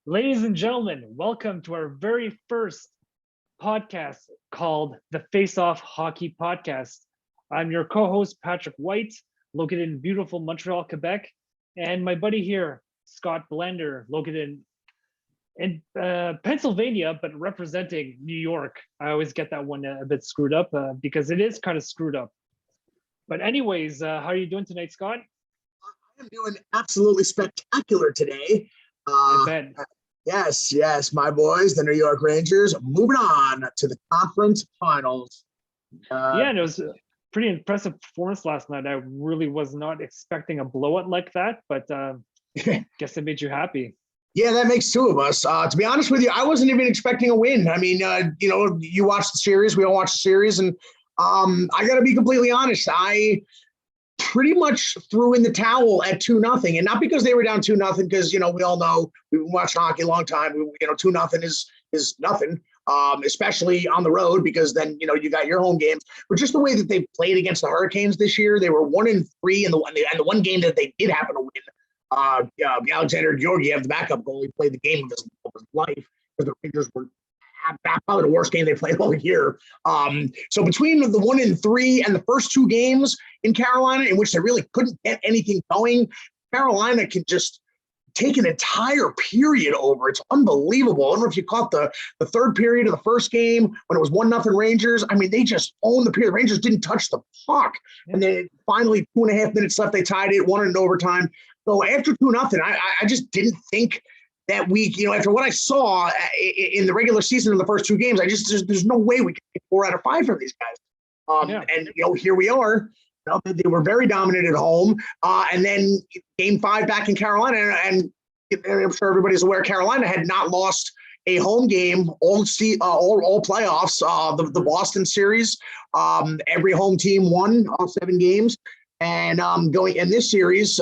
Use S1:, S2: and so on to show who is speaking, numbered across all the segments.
S1: Ladies and gentlemen, welcome to our very first podcast called the Face Off Hockey Podcast. I'm your co host, Patrick White, located in beautiful Montreal, Quebec, and my buddy here, Scott Blender, located in Pennsylvania, but representing New York. I always get that one a bit screwed up because it is kind of screwed up. But, anyways, how are you doing tonight, Scott?
S2: I'm doing absolutely spectacular today.
S1: I bet.
S2: Yes, my boys, the New York Rangers, moving on to the conference finals.
S1: Yeah, and it was a pretty impressive performance last night. I really was not expecting a blowout like that, but guess it made you happy.
S2: Yeah, that makes two of us. To be honest with you, I wasn't even expecting a win. I mean, you watch the series, we all watch the series, and I got to be completely honest. I pretty much threw in the towel at 2-0, and not because they were down 2-0, because we all know we've been watching hockey a long time. 2-0 is nothing, especially on the road, because then you got your home games. But just the way that they played against the Hurricanes this year, they were 1-3 in the one game that they did happen to win. Alexander Georgiev, the backup goalie, played the game of his life because the Rangers were probably the worst game they played all year. So between the 1-3 and the first two games in Carolina, in which they really couldn't get anything going, Carolina can just take an entire period over. It's unbelievable. I don't know if you caught the third period of the first game when it was 1-0 Rangers. I mean, they just owned the period. The Rangers didn't touch the puck. And then finally, 2.5 minutes left, they tied it, won it in overtime. So after 2-0, I just didn't think that week, after what I saw in the regular season in the first two games, there's no way we can get 4 out of 5 from these guys. And here we are. They were very dominant at home, and then Game 5 back in Carolina, and I'm sure everybody's aware Carolina had not lost a home game all playoffs. The Boston series, every home team won all 7 games, and going in this series.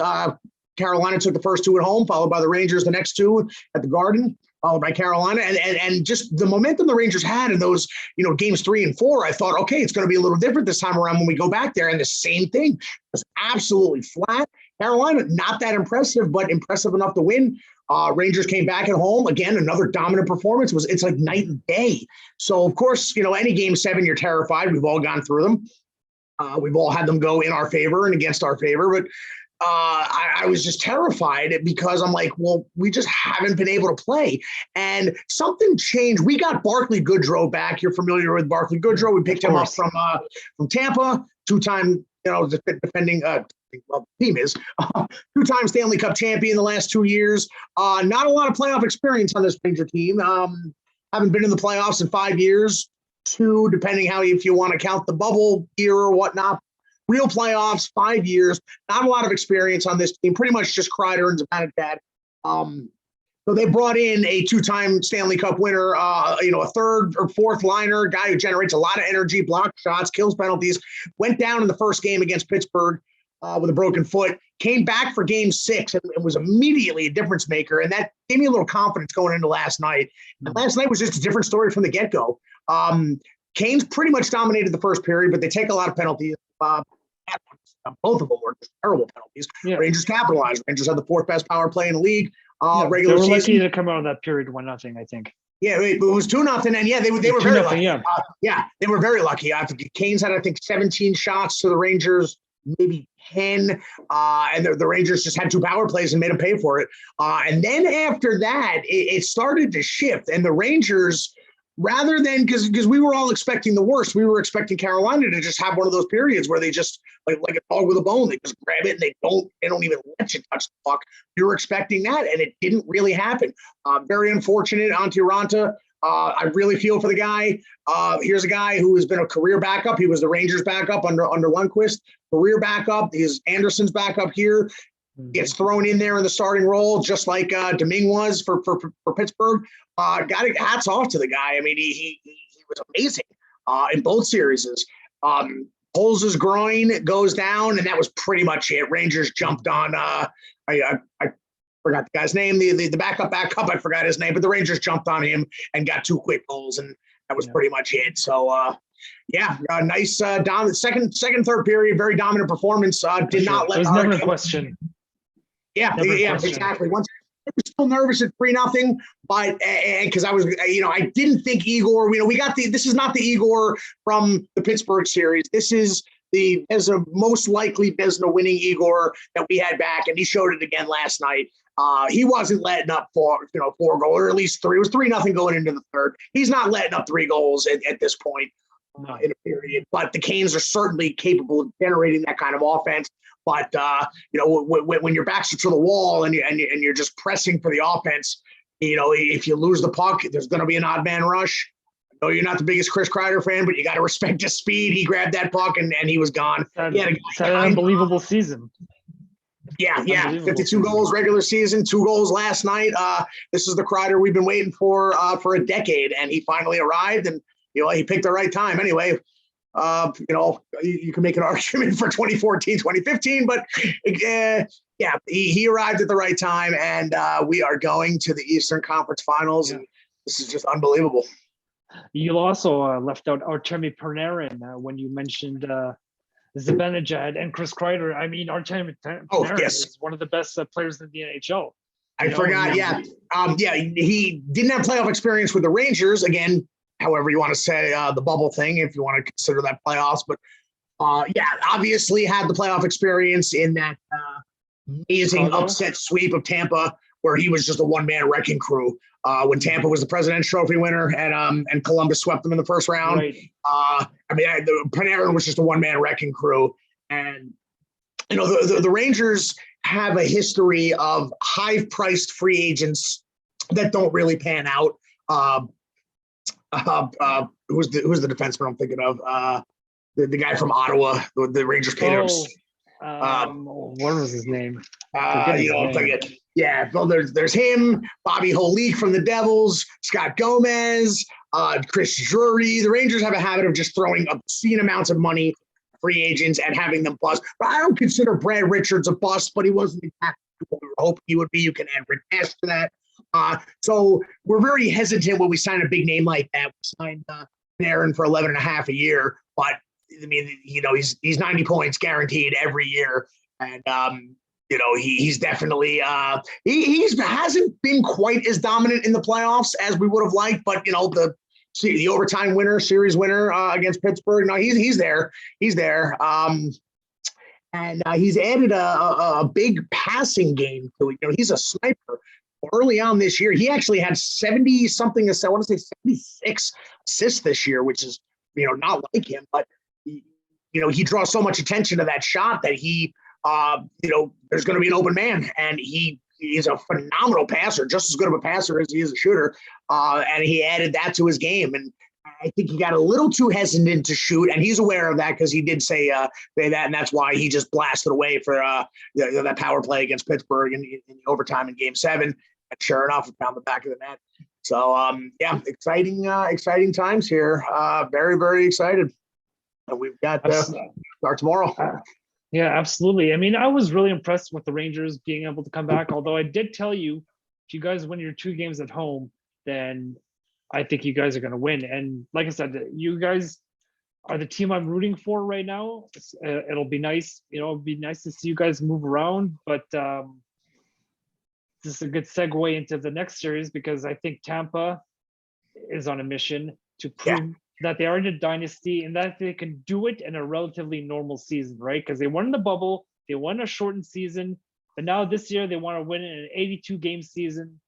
S2: Carolina took the first 2 at home, followed by the Rangers the next 2 at the Garden, followed by Carolina. And just the momentum the Rangers had in those, games 3 and 4, I thought, okay, it's going to be a little different this time around when we go back there. And the same thing was absolutely flat. Carolina, not that impressive, but impressive enough to win. Rangers came back at home. Again, another dominant performance. It's like night and day. So, of course, any Game 7, you're terrified. We've all gone through them. We've all had them go in our favor and against our favor. But I was just terrified because I'm like, well, we just haven't been able to play. And something changed. We got Barclay Goodrow back. You're familiar with Barclay Goodrow. We picked him up from Tampa, 2-time, defending team is 2-time Stanley Cup champion the last 2 years. Not a lot of playoff experience on this Ranger team. Haven't been in the playoffs in 5 years, 2, depending if you want to count the bubble year or whatnot. Real playoffs, 5 years, not a lot of experience on this team, pretty much just Kreider and Zibanejad. So they brought in a 2-time Stanley Cup winner, a third or fourth liner, guy who generates a lot of energy, blocks shots, kills penalties, went down in the first game against Pittsburgh with a broken foot, came back for Game 6 and was immediately a difference maker. And that gave me a little confidence going into last night. And last night was just a different story from the get-go. Canes pretty much dominated the first period, but they take a lot of penalties. Both of them were just terrible penalties. Yeah. Rangers capitalized. Rangers had the 4th best power play in the league. Regular
S1: they were
S2: season.
S1: Lucky to come out of that period 1-0, I think.
S2: Yeah, it was 2-0, and they were very lucky. Yeah. They were very lucky. The Canes had, I think, 17 shots to the Rangers, maybe 10, and the Rangers just had 2 power plays and made them pay for it. And then after that, it started to shift, and the Rangers, rather than because we were all expecting the worst, we were expecting Carolina to just have one of those periods where they just like a dog with a bone, they just grab it and they don't even let you touch the puck. You were expecting that, and it didn't really happen. Very unfortunate, Antti Raanta. I really feel for the guy. Here's a guy who has been a career backup. He was the Rangers backup under Lundqvist. Career backup. He's Anderson's backup here. Gets thrown in there in the starting role, just like Domingue was for Pittsburgh. Hats off to the guy. I mean, he was amazing in both series. Pulls his groin, goes down, and that was pretty much it. Rangers jumped on. I forgot the guy's name. The backup. I forgot his name, but the Rangers jumped on him and got 2 quick goals, and that was pretty much it. So. Nice dominant second, third period, very dominant performance. Did not let
S1: There's never a question.
S2: Yeah, exactly. was still nervous at 3-0, but because I was, I didn't think Igor. We got this is not the Igor from the Pittsburgh series. This is as a most likely Vezina winning Igor that we had back, and he showed it again last night. He wasn't letting up 4 goals, or at least 3. It was 3-0 going into the third. He's not letting up 3 goals at this point in a period. But the Canes are certainly capable of generating that kind of offense. But when your backs are to the wall and you're just pressing for the offense, if you lose the puck, there's going to be an odd man rush. I know you're not the biggest Chris Kreider fan, but you got to respect his speed. He grabbed that puck and he was gone.
S1: He had an unbelievable season.
S2: Yeah. 52 goals regular season, 2 goals last night. This is the Kreider we've been waiting for a decade, and he finally arrived, and he picked the right time. Anyway, you can make an argument for 2014, 2015, but he arrived at the right time, and we are going to the Eastern Conference Finals, and this is just unbelievable.
S1: You also left out Artemi Panarin when you mentioned Zibanejad and Chris Kreider. I mean, Artemi Panarin is one of the best players in the NHL.
S2: I forgot. He didn't have playoff experience with the Rangers. Again, however you want to say the bubble thing, if you want to consider that playoffs. But obviously had the playoff experience in that amazing upset sweep of Tampa, where he was just a one-man wrecking crew. When Tampa was the President's Trophy winner and Columbus swept them in the first round.
S1: Right.
S2: Panarin was just a one-man wrecking crew. And, the Rangers have a history of high-priced free agents that don't really pan out. Who's the defenseman I'm thinking of? The guy from Ottawa, the Rangers paid him.
S1: What was his name?
S2: Well, there's him, Bobby Holik from the Devils, Scott Gomez, Chris Drury. The Rangers have a habit of just throwing obscene amounts of money free agents and having them bust. But I don't consider Brad Richards a bust, but he wasn't exactly what we were hoping he would be. You can add Rick Nash to that. So we're very hesitant when we sign a big name like that. We signed Panarin for 11.5 a year, but I mean, he's 90 points guaranteed every year, and he's definitely he hasn't been quite as dominant in the playoffs as we would have liked, but the overtime winner, series winner against Pittsburgh, no, he's there, and he's added a big passing game to it. He's a sniper. Early on this year, he actually had 70-something, I want to say 76 assists this year, which is not like him, but he draws so much attention to that shot that he there's going to be an open man, and he is a phenomenal passer, just as good of a passer as he is a shooter, and he added that to his game. And I think he got a little too hesitant to shoot, and he's aware of that because he did say that, and that's why he just blasted away for that power play against Pittsburgh in the overtime in Game 7. And sure enough, it found the back of the net. So exciting times here. Very, very excited. We've got start tomorrow.
S1: Yeah, absolutely. I mean, I was really impressed with the Rangers being able to come back, although I did tell you, if you guys win your 2 games at home, then I think you guys are going to win. And like I said, you guys are the team I'm rooting for right now. It'll be nice. It'll be nice to see you guys move around. But this is a good segue into the next series, because I think Tampa is on a mission to prove that they are in a dynasty and that they can do it in a relatively normal season, right? Because they won in the bubble, they won a shortened season, but now this year they want to win in an 82-game season.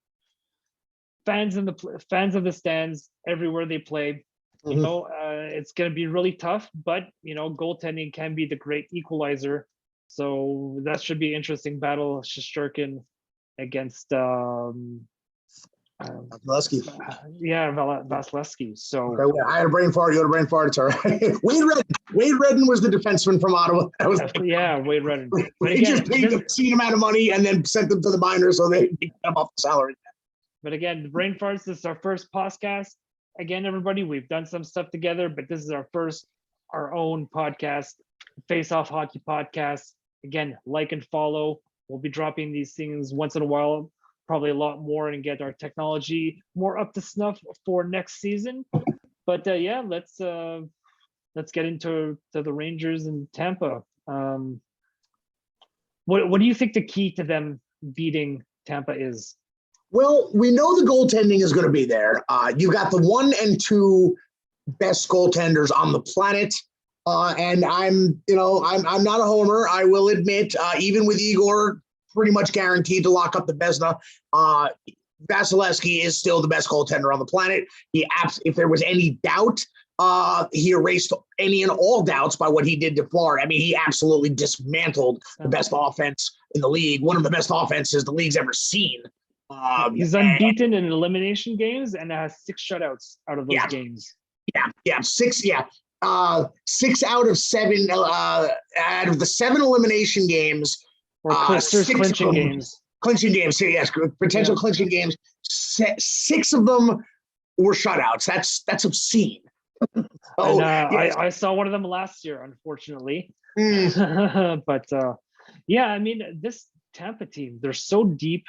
S1: Fans of the stands everywhere they play. It's going to be really tough, but goaltending can be the great equalizer. So that should be an interesting battle. Shesterkin against
S2: Vasilevsky.
S1: Vasilevsky. So
S2: okay, I had a brain fart. You had a brain fart. It's all right. Wade Redden was the defenseman from Ottawa.
S1: Wade Redden.
S2: They just paid an obscene amount of money and then sent them to the minors so they get them off the salary.
S1: But again, the brain farts. This is our first podcast. Again, everybody, we've done some stuff together, but this is our own podcast, Face Off Hockey Podcast. Again, like and follow. We'll be dropping these things once in a while, probably a lot more, and get our technology more up to snuff for next season. But let's get into the Rangers and Tampa. What do you think the key to them beating Tampa is?
S2: Well, we know the goaltending is going to be there. You got the 1 and 2 best goaltenders on the planet. And I'm not a homer. I will admit, even with Igor pretty much guaranteed to lock up the Vezina, Vasilevsky is still the best goaltender on the planet. If there was any doubt, he erased any and all doubts by what he did to Florida. I mean, he absolutely dismantled the best offense in the league, one of the best offenses the league's ever seen.
S1: He's unbeaten in elimination games and has 6 shutouts out of those games.
S2: Yeah, 6. Yeah, 6 out of 7. Out of the 7 elimination games,
S1: or clinching games.
S2: Clinching games. Yes, potential clinching games. 6 of them were shutouts. That's obscene.
S1: I saw one of them last year, unfortunately. But I mean, this Tampa team, they're so deep.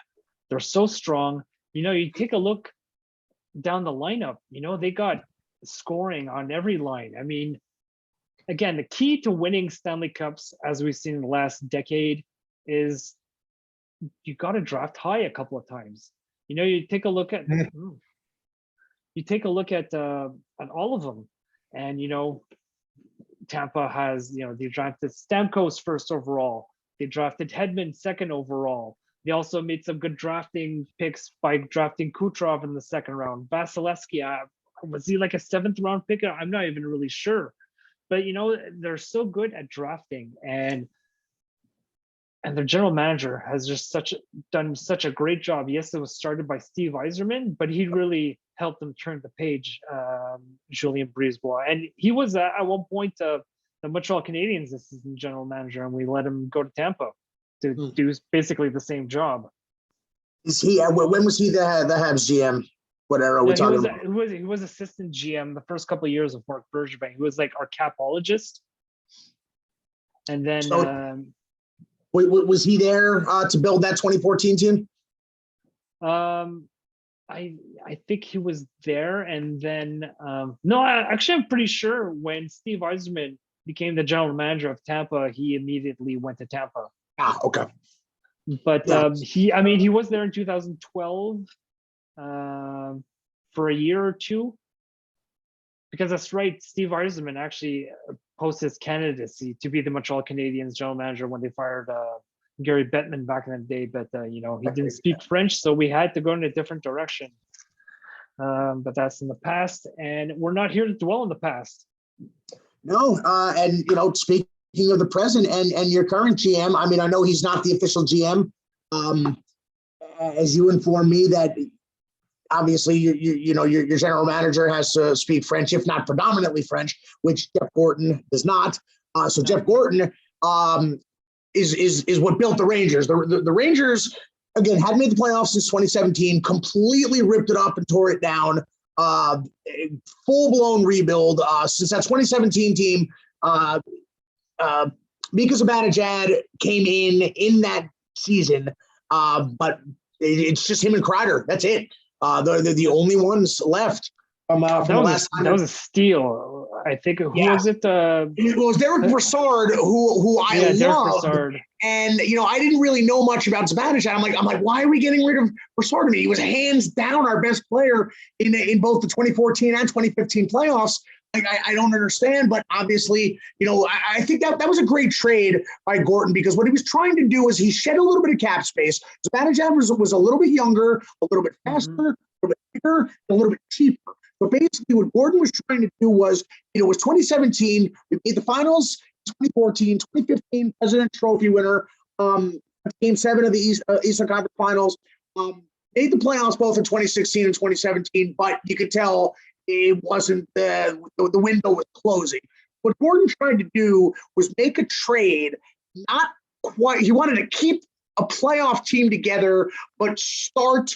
S1: They're so strong. You take a look down the lineup, they got scoring on every line. I mean, again, the key to winning Stanley Cups, as we've seen in the last decade, is you got to draft high a couple of times. You take a look at all of them, and Tampa has they drafted Stamkos first overall. They drafted Hedman second overall. They also made some good drafting picks by drafting Kucherov in the second round. Vasilevsky, was he like a 7th round pick? I'm not even really sure. But they're so good at drafting, and their general manager has just done such a great job. Yes, it was started by Steve Yzerman, but he really helped them turn the page, Julien Brisebois. And he was at one point the Montreal Canadiens assistant general manager, and we let him go to Tampa to do basically the same job.
S2: Is he? When was he the Habs GM? What era are we talking about?
S1: He was assistant GM the first couple of years of Mark Bergevin. He was like our capologist, and then
S2: was he there to build that 2014 team?
S1: I think he was there, and then no, actually I'm pretty sure when Steve Yzerman became the general manager of Tampa, he immediately went to Tampa.
S2: Okay.
S1: But he was there in 2012 for a year or two, because that's right. Steve Yzerman actually posted his candidacy to be the Montreal Canadiens general manager when they fired Gary Bettman back in the day. But he didn't speak French, so we had to go in a different direction. But that's in the past, and we're not here to dwell on the past.
S2: No, and speaking of the present and your current GM, I mean, I know he's not the official GM. As you informed me that obviously your general manager has to speak French, if not predominantly French, which Jeff Gorton does not. So Jeff Gorton is what built the Rangers. The Rangers, again, hadn't made the playoffs since 2017, completely ripped it up and tore it down. Full-blown rebuild since that 2017 team. Mika Zibanejad came in that season, but it's just him and Kreider. That's it. They're the only ones left from the last time.
S1: That was a steal. I think. Who was it?
S2: It was Derek Brassard, who I loved. And I didn't really know much about Zibanejad. I'm like, why are we getting rid of Brassard? I mean, he was hands down our best player in both the 2014 and 2015 playoffs. Like, I don't understand, but obviously, I think that was a great trade by Gorton, because what he was trying to do is he shed a little bit of cap space. Zibanejad was a little bit younger, a little bit faster, a little bit bigger, a little bit cheaper. But basically what Gorton was trying to do was, it was 2017, we made the finals, 2014, 2015 President's Trophy winner, Game 7 of the Eastern Conference Finals, made the playoffs both in 2016 and 2017, but you could tell it wasn't the window was closing. What Gorton tried to do was make a trade, not quite. He wanted to keep a playoff team together, but start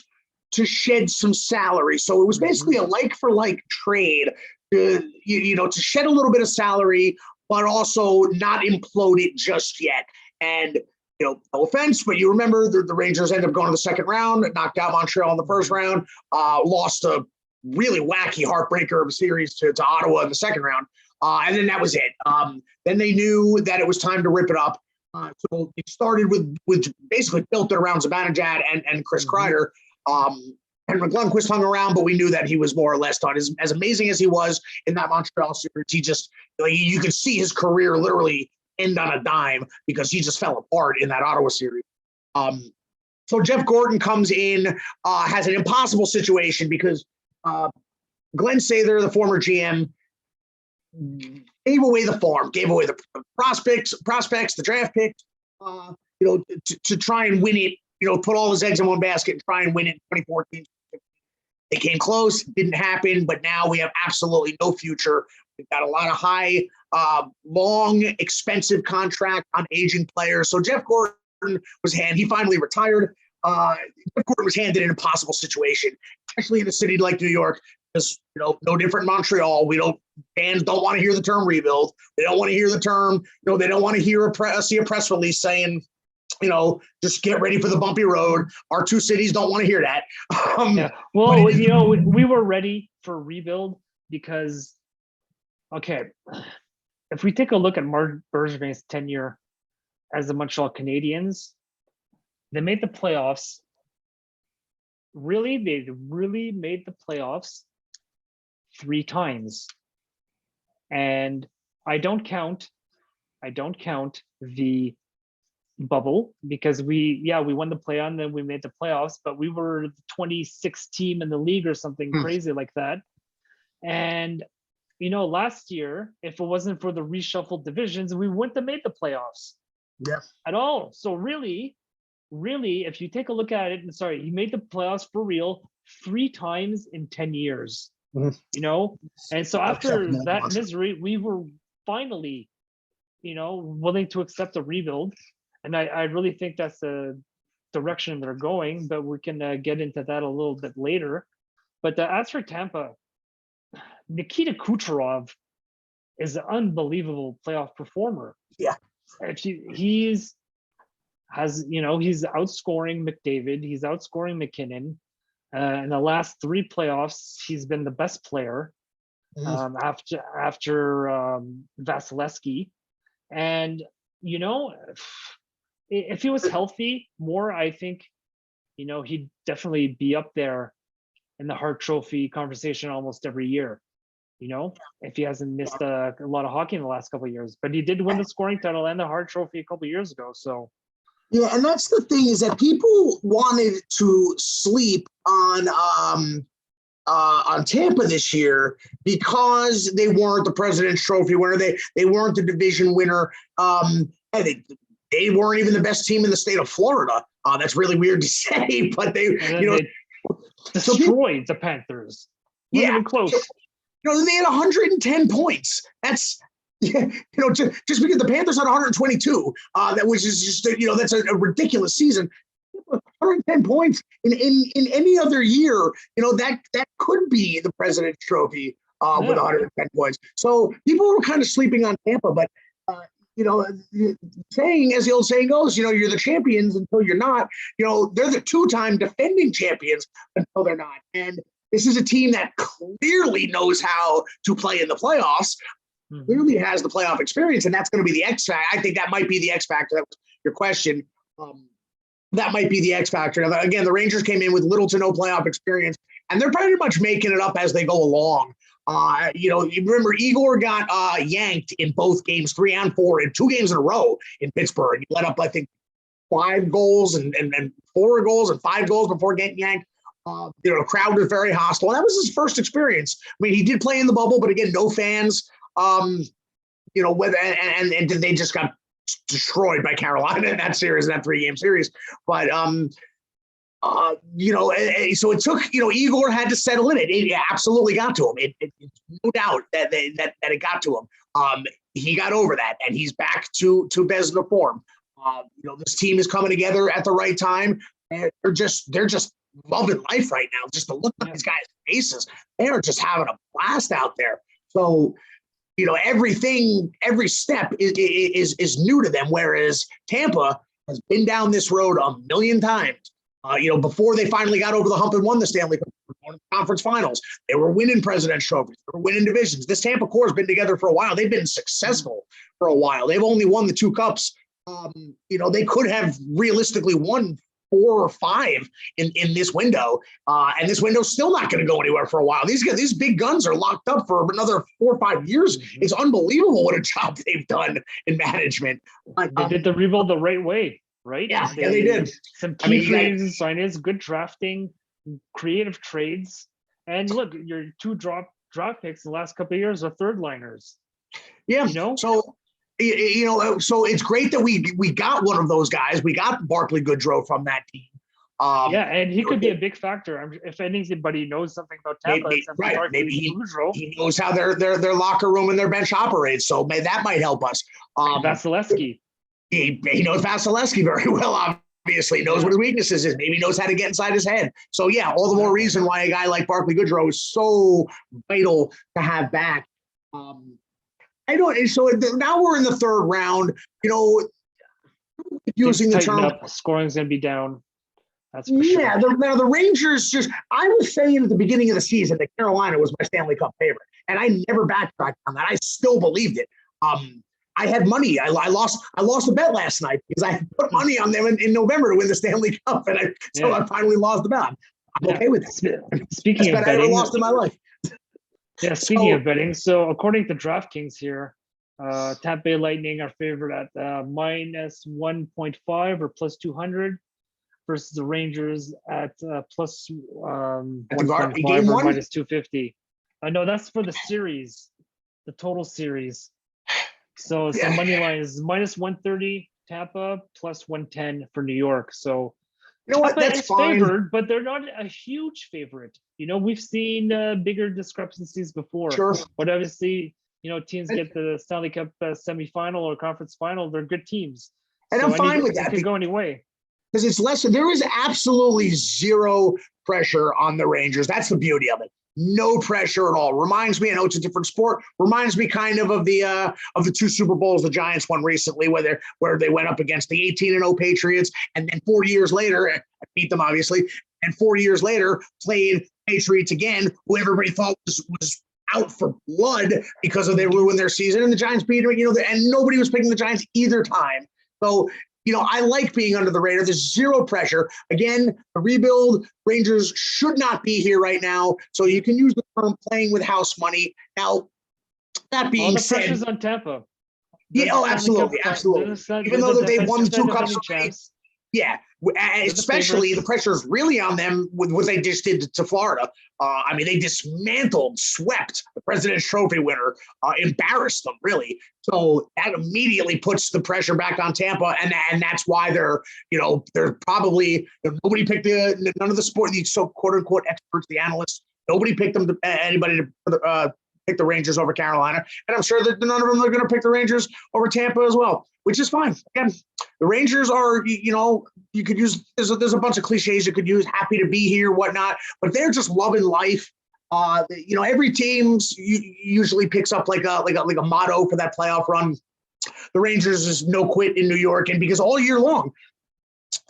S2: to shed some salary. So it was basically a like for like trade to to shed a little bit of salary, but also not implode it just yet. And no offense, but you remember the Rangers ended up going to the second round, knocked out Montreal in the first round, lost a really wacky heartbreaker of a series to Ottawa in the second round. And then that was it. Then they knew that it was time to rip it up. So it started with basically built it around Zibanejad and Chris Kreider. And Lundqvist hung around, but we knew that he was more or less done. As amazing as he was in that Montreal series, he just, you could see his career literally end on a dime because he just fell apart in that Ottawa series. So Jeff Gorton comes in, has an impossible situation because Glenn Sather, the former GM, gave away the farm, gave away the prospects, the draft picks, to try and win it, put all his eggs in one basket and try and win it in 2014. They came close, didn't happen, but now we have absolutely no future. We've got a lot of high, long, expensive contract on aging players. So Jeff Gorton he finally retired. Jeff Gorton was handed an impossible situation, especially in a city like New York, because no different in Montreal. Fans don't want to hear the term rebuild. They don't want to hear the term. They don't want to see a press release saying, just get ready for the bumpy road. Our two cities don't want to hear that.
S1: Yeah. Well, we were ready for rebuild because, okay, if we take a look at Marc Bergevin's tenure as the Montreal Canadiens, they made the playoffs. Really, they really made the playoffs 3 times. And I don't count the bubble because we won the play-on, then we made the playoffs, but we were the 26th team in the league or something crazy like that. And last year, if it wasn't for the reshuffled divisions, we wouldn't have made the playoffs at all. So really, if you take a look at it, he made the playoffs for real 3 times in 10 years. And so after that misery, we were finally willing to accept a rebuild. And I really think that's the direction they're going, but we can get into that a little bit later. But as for Tampa, Nikita Kucherov is an unbelievable playoff performer.
S2: Yeah.
S1: He's outscoring McDavid, he's outscoring McKinnon. In the last 3 playoffs, he's been the best player after Vasilevsky. And if he was healthy more, I think, he'd definitely be up there in the Hart Trophy conversation almost every year, if he hasn't missed a lot of hockey in the last couple of years. But he did win the scoring title and the Hart Trophy a couple of years ago. So,
S2: yeah, and that's the thing is that people wanted to sleep on Tampa this year because they weren't the President's Trophy winner. They weren't the division winner. They weren't even the best team in the state of Florida. That's really weird to say, but they
S1: destroyed the Panthers. Wasn't even close.
S2: They had 110 points. That's just because the Panthers had 122. That was just that's a ridiculous season. 110 points in any other year, that could be the President's Trophy with 110 points. So people were kind of sleeping on Tampa, but saying, as the old saying goes, you're the champions until you're not. They're the 2-time defending champions until they're not. And this is a team that clearly knows how to play in the playoffs, clearly has the playoff experience, and that's going to be the X factor. I think that might be the X factor. That was your question. That might be the X factor. Now, again, the Rangers came in with little to no playoff experience, and they're pretty much making it up as they go along. You remember Igor got yanked in both games, 3 and 4, in 2 games in a row in Pittsburgh. He let up, I think, 5 goals and 4 goals and 5 goals before getting yanked. The crowd was very hostile. That was his first experience. I mean, he did play in the bubble, but again, no fans. And they just got destroyed by Carolina in that series, in that 3-game series. But so it took, Igor had to settle in. It absolutely got to him. It's no doubt that it got to him. He got over that, and he's back to Vezina form. This team is coming together at the right time, and they're just loving life right now. Just to look at these guys' faces, they are just having a blast out there. So, every step is new to them, whereas Tampa has been down this road a million times. Before they finally got over the hump and won the Stanley Conference Finals, they were winning President's Trophies, they were winning divisions. This Tampa core has been together for a while. They've been successful for a while. They've only won the 2 cups. They could have realistically won 4 or 5 in this window. And this window's still not going to go anywhere for a while. These big guns are locked up for another 4 or 5 years. Mm-hmm. It's unbelievable what a job they've done in management.
S1: They did the rebuild the right way, right?
S2: Yeah, they did.
S1: Some key free signings, good drafting, creative trades. And look, your 2 draft picks in the last couple of years are third liners.
S2: Yeah. So it's great that we got one of those guys. We got Barclay Goodrow from that team.
S1: And he could be a big factor. If anybody knows something about Tampa,
S2: maybe he knows how their locker room and their bench operates. So that might help us.
S1: Vasilevsky.
S2: He knows Vasilevsky very well. Obviously knows what his weaknesses is. Maybe knows how to get inside his head. So yeah, all the more reason why a guy like Barclay Goodrow is so vital to have back. So now we're in the third round. Using the term
S1: scoring's gonna be down. That's for
S2: sure.
S1: Yeah,
S2: the Rangers I was saying at the beginning of the season that Carolina was my Stanley Cup favorite, and I never backtracked on that. I still believed it. I had money. I lost a bet last night because I put money on them in November to win the Stanley Cup, and I finally lost the bet. I'm okay with that.
S1: Speaking of betting,
S2: I ever lost in my life.
S1: Yeah, speaking of betting, so according to DraftKings here, Tampa Bay Lightning are favored at minus 1.5 or plus 200 versus the Rangers at plus 1.5 or minus 250. No, that's for the series, the total series. So money line is minus 130 Tampa, plus 110 for New York. So
S2: what?
S1: Tampa
S2: That's
S1: is
S2: fine.
S1: favored, but they're not a huge favorite. We've seen bigger discrepancies before.
S2: Sure.
S1: But obviously, teams get the Stanley Cup semifinal or conference final. They're good teams.
S2: And I'm fine with that.
S1: It could go any way.
S2: Because it's less. There is absolutely zero pressure on the Rangers. That's the beauty of it. No pressure at all. Reminds me, I know it's a different sport. Reminds me kind of the 2 Super Bowls the Giants won recently, where they went up against the 18-0 Patriots, and then 4 years later beat them obviously, and 4 years later played Patriots again, who everybody thought was out for blood because they ruined their season, and the Giants beat them. And nobody was picking the Giants either time. So. I like being under the radar. There's zero pressure. Again, the rebuild, Rangers should not be here right now. So you can use the term playing with house money. Now, that being said.
S1: The pressure's on Tampa.
S2: Absolutely. Even though they've won the 2 cups. Yeah, especially the pressure is really on them with what they just did to Florida. They dismantled, swept the President's Trophy winner, embarrassed them really. So that immediately puts the pressure back on Tampa, and that's why they're probably nobody picked none of the sport, the so quote unquote experts, the analysts, nobody picked them anybody to pick the Rangers over Carolina, and I'm sure that none of them are going to pick the Rangers over Tampa as well, which is fine. Again, the Rangers are, you could use, there's a bunch of cliches you could use, happy to be here, whatnot, but they're just loving life. Every team usually picks up like a motto for that playoff run. The Rangers is no quit in New York, and because all year long,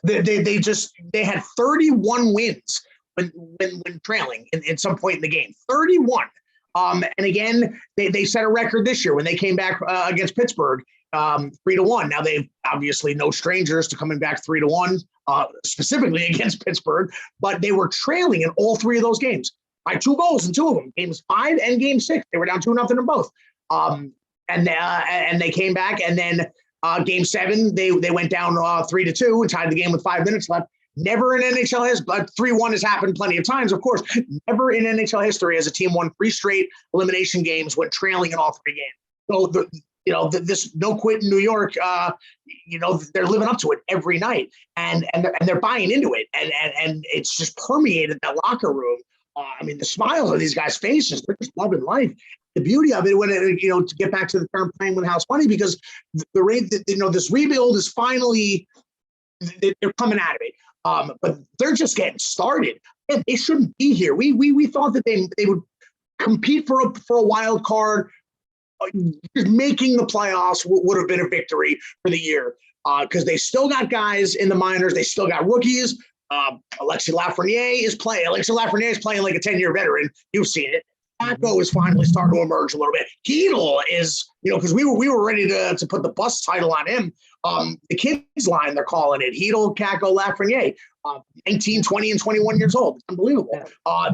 S2: they had 31 wins when trailing in some point in the game, 31. And again, they set a record this year when they came back against Pittsburgh, 3-1. Now they've obviously no strangers to coming back 3-1, specifically against Pittsburgh, but they were trailing in all 3 of those games by 2 goals in 2 of them, games 5 and game 6. They were down 2-0 in both. And they came back, and then game 7, they went down 3-2 and tied the game with 5 minutes left. Never in NHL history, but 3-1 has happened plenty of times, of course. Never in NHL history has a team won 3 straight elimination games when trailing in all 3 games. So this no quit in New York, they're living up to it every night, and they're buying into it, and it's just permeated that locker room. The smiles on these guys' faces, they're just loving life. The beauty of it, to get back to the term playing with house money, because this rebuild is finally, they're coming out of it. But they're just getting started. And they shouldn't be here. We thought that they would compete for a wild card. Just making the playoffs would have been a victory for the year, because they still got guys in the minors. They still got rookies. Alexis Lafreniere is playing. Alexis Lafreniere is playing like a 10-year veteran. You've seen it. Paco is finally starting to emerge a little bit. Hedl is, because we were ready to put the bus title on him The kids line, they're calling it Hedel, Kako, Lafreniere, 19, 20, and 21 years old. It's unbelievable.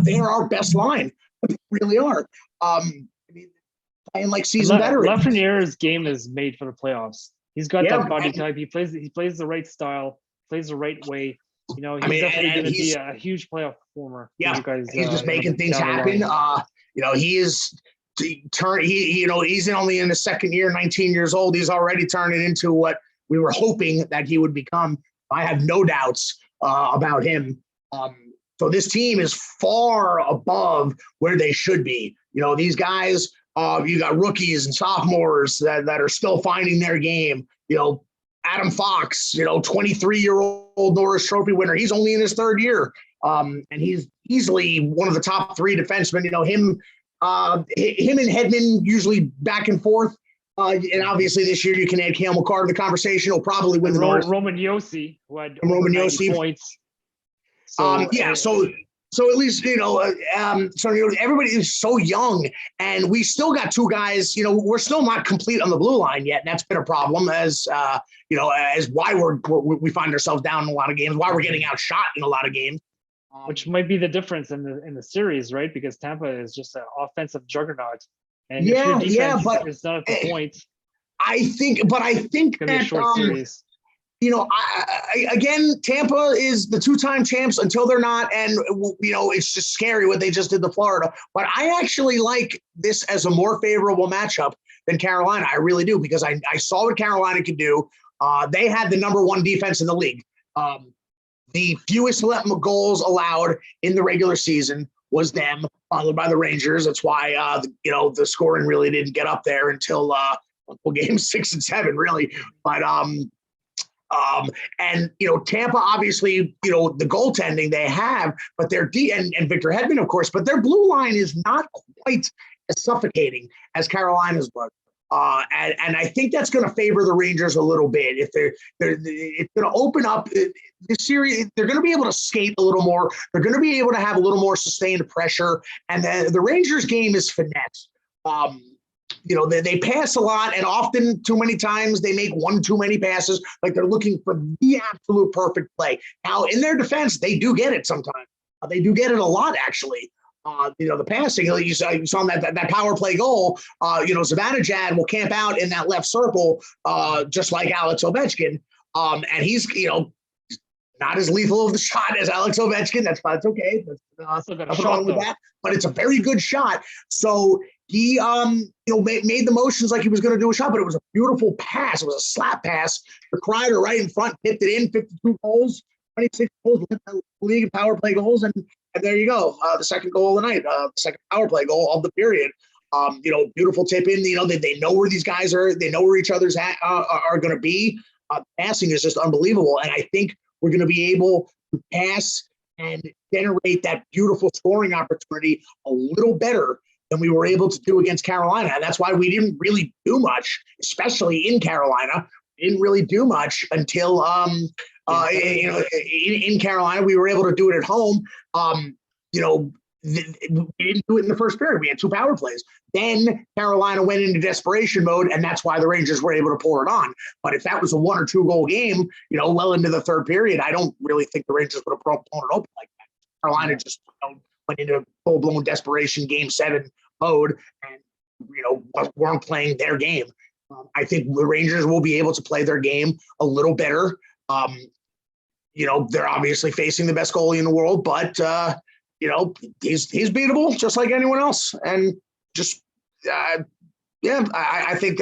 S2: They're our best line. They really are. Playing like seasoned veterans.
S1: Lafreniere's game is made for the playoffs. He's got that body type. He plays the right style, plays the right way. He's definitely going to be a huge playoff performer.
S2: Yeah,
S1: guys,
S2: he's just making things happen. He is he's only in his second year, 19 years old. He's already turning into what we were hoping that he would become. I have no doubts about him. So this team is far above where they should be. These guys, you got rookies and sophomores that are still finding their game. Adam Fox, 23-year-old Norris Trophy winner. He's only in his third year. And he's easily one of the top three defensemen. Him and Hedman usually back and forth. And obviously this year you can add Cale McCarr to the conversation. He'll probably win the Norris.
S1: Roman Yossi, who had
S2: Roman Yossi
S1: points.
S2: So at least, everybody is so young, and we still got two guys, we're still not complete on the blue line yet. And that's been a problem as why we find ourselves down in a lot of games, why we're getting outshot in a lot of games.
S1: Which might be the difference in the series, right? Because Tampa is just an offensive juggernaut. And
S2: but
S1: it's not at the point.
S2: I think
S1: it's going to be a short series.
S2: Again, Tampa is the two-time champs until they're not. And, it's just scary what they just did to Florida. But I actually like this as a more favorable matchup than Carolina. I really do, because I saw what Carolina could do. They had the number one defense in the league. The fewest goals allowed in the regular season was them, followed by the Rangers. That's why, the scoring really didn't get up there until games 6 and 7, really. But, Tampa, obviously, the goaltending they have, but their and Victor Hedman, of course, but their blue line is not quite as suffocating as Carolina's was. And I think that's going to favor the Rangers a little bit. If it's going to open up the series, they're going to be able to skate a little more. They're going to be able to have a little more sustained pressure. And the Rangers game is finesse. They pass a lot, and often too many times they make one too many passes. Like they're looking for the absolute perfect play. Now, in their defense, they do get it sometimes. They do get it a lot, actually. The passing, you saw on that power play goal, Zibanejad will camp out in that left circle, just like Alex Ovechkin. And he's, not as lethal of the shot as Alex Ovechkin. That's okay. Nothing wrong with that. But it's a very good shot. So he, made the motions like he was going to do a shot, but it was a beautiful pass. It was a slap pass. The Kreider right in front, picked it in, 52 goals, 26 goals, led the league in power play goals. And there you go. The second goal of the night, the second power play goal of the period. Beautiful tip in, they know where these guys are. They know where each other's are going to be. Passing is just unbelievable. And I think we're going to be able to pass and generate that beautiful scoring opportunity a little better than we were able to do against Carolina. And that's why we didn't really do much, especially in Carolina. We didn't really do much until, in Carolina, we were able to do it at home. We didn't do it in the first period. We had two power plays. Then Carolina went into desperation mode, and that's why the Rangers were able to pour it on. But if that was a 1 or 2 goal game, well into the third period, I don't really think the Rangers would have blown it open like that. Carolina just went into full-blown desperation game 7 mode and, weren't playing their game. I think the Rangers will be able to play their game a little better. They're obviously facing the best goalie in the world, but he's beatable just like anyone else. And just, I think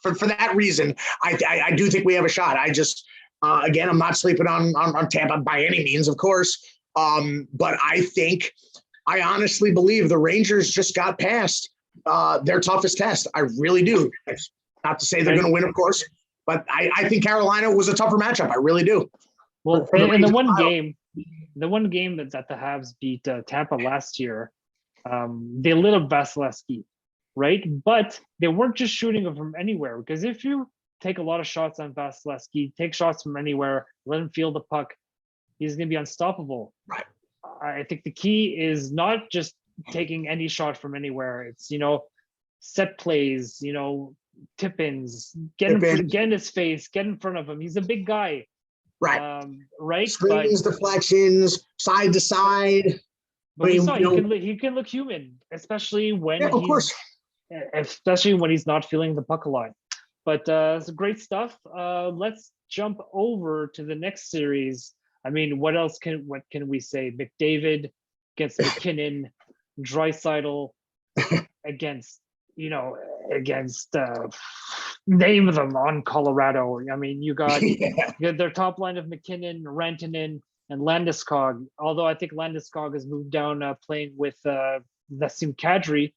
S2: for that reason, I do think we have a shot. I just, again, I'm not sleeping on Tampa by any means, of course. But I honestly believe the Rangers just got past their toughest test. I really do. It's not to say they're going to win, of course, but I think Carolina was a tougher matchup. I really do.
S1: Well, in the one game that the Habs beat Tampa last year, they lit up Vasilevsky, right? But they weren't just shooting him from anywhere, because if you take a lot of shots on Vasilevsky, take shots from anywhere, let him feel the puck, he's going to be unstoppable.
S2: Right.
S1: I think the key is not just taking any shot from anywhere. It's, set plays, tip-ins,
S2: Tip-ins.
S1: get in his face, get in front of him. He's a big guy,
S2: Right.
S1: right?
S2: Screens, deflections, side to side.
S1: But we saw he can look human, especially when
S2: yeah, of course.
S1: he's not feeling the puck a lot. But it's great stuff. Let's jump over to the next series. I mean, what can we say? McDavid against McKinnon, Draisaitl against name them on Colorado. I mean, you got their top line of McKinnon, Rantanen, and Landeskog. Although I think Landeskog has moved down playing with Nassim Kadri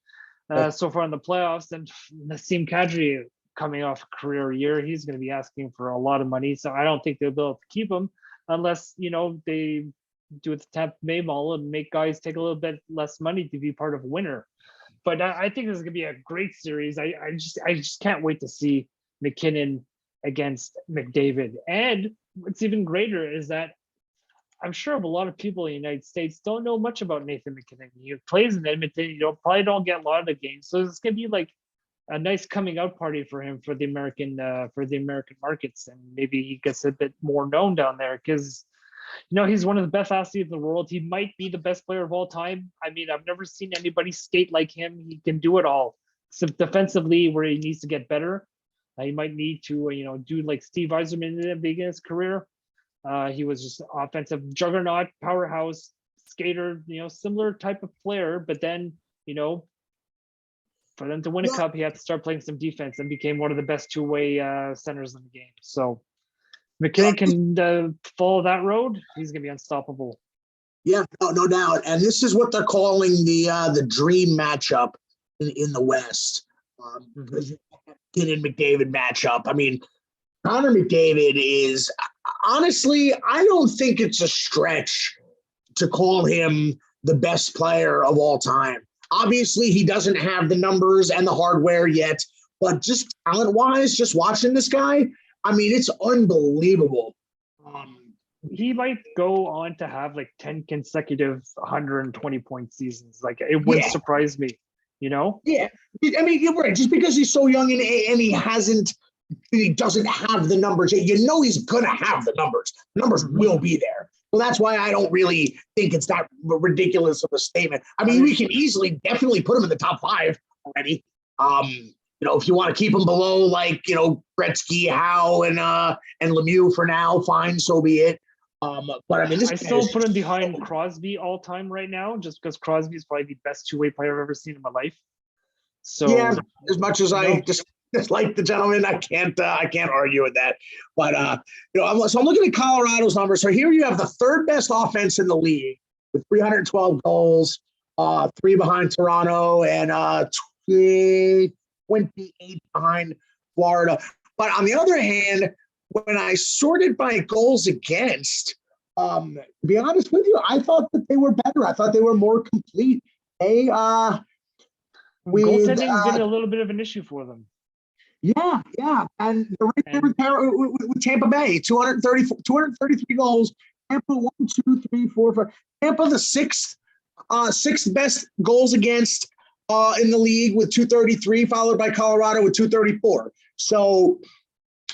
S1: so far in the playoffs, and Nassim Kadri coming off a career year, he's going to be asking for a lot of money. So I don't think they'll be able to keep him unless they do it the 10th May model and make guys take a little bit less money to be part of a winner. But I think this is going to be a great series. I just can't wait to see McKinnon against McDavid. And what's even greater is that I'm sure a lot of people in the United States don't know much about Nathan McKinnon. He plays in Edmonton. Probably don't get a lot of the games. So it's going to be like a nice coming out party for him for the American markets, and maybe he gets a bit more known down there because he's one of the best athletes in the world. He might be the best player of all time. I mean, I've never seen anybody skate like him. He can do it all. So defensively, where he needs to get better, he might need to do like Steve Yzerman in the beginning of his career. He was just offensive juggernaut, powerhouse skater, similar type of player. But then, for them to win a cup, he had to start playing some defense and became one of the best two-way centers in the game. So McKinnon can follow that road. He's going to be unstoppable.
S2: Yeah, no doubt. And this is what they're calling the dream matchup in the West. McKinnon McDavid matchup. I mean, Connor McDavid is honestly, I don't think it's a stretch to call him the best player of all time. Obviously, he doesn't have the numbers and the hardware yet, but just talent-wise, just watching this guy, I mean, it's unbelievable.
S1: He might go on to have like 10 consecutive 120-point seasons. Like, it wouldn't surprise me,
S2: Yeah, I mean, you're right. Just because he's so young and he doesn't have the numbers, he's going to have the numbers. The numbers will be there. So that's why I don't really think it's that ridiculous of a statement. I mean, we can definitely put him in the top 5 already. If you want to keep him below, like, Gretzky, Howe, and Lemieux for now, fine, so be it. But I mean,
S1: I still put him behind Crosby all time right now, just because Crosby is probably the best two-way player I've ever seen in my life. So
S2: yeah, as much as I just like the gentleman, I can't argue with that. But so I'm looking at Colorado's numbers. So here you have the 3rd best offense in the league with 312 goals, 3 behind Toronto, and 28 behind Florida. But on the other hand, when I sorted by goals against, to be honest with you, I thought that they were better. I thought they were more complete. Goaltending's
S1: been a little bit of an issue for them.
S2: Yeah. And they're right there with Tampa Bay, 233 goals. Tampa 1, 2, 3, 4, 5. Tampa the sixth best goals against in the league with 233, followed by Colorado with 234. So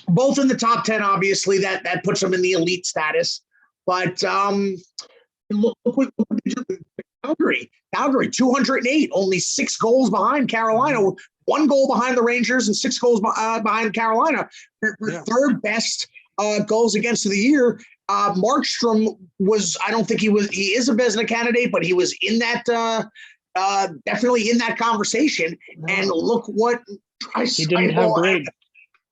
S2: both in the top 10, obviously, that puts them in the elite status. But look what Calgary, 208, only 6 goals behind Carolina, 1 goal behind the Rangers and 6 goals behind Carolina. Third best goals against of the year. Markstrom he is a Vezina candidate, but he was in that definitely in that conversation. And look what
S1: he didn't have great.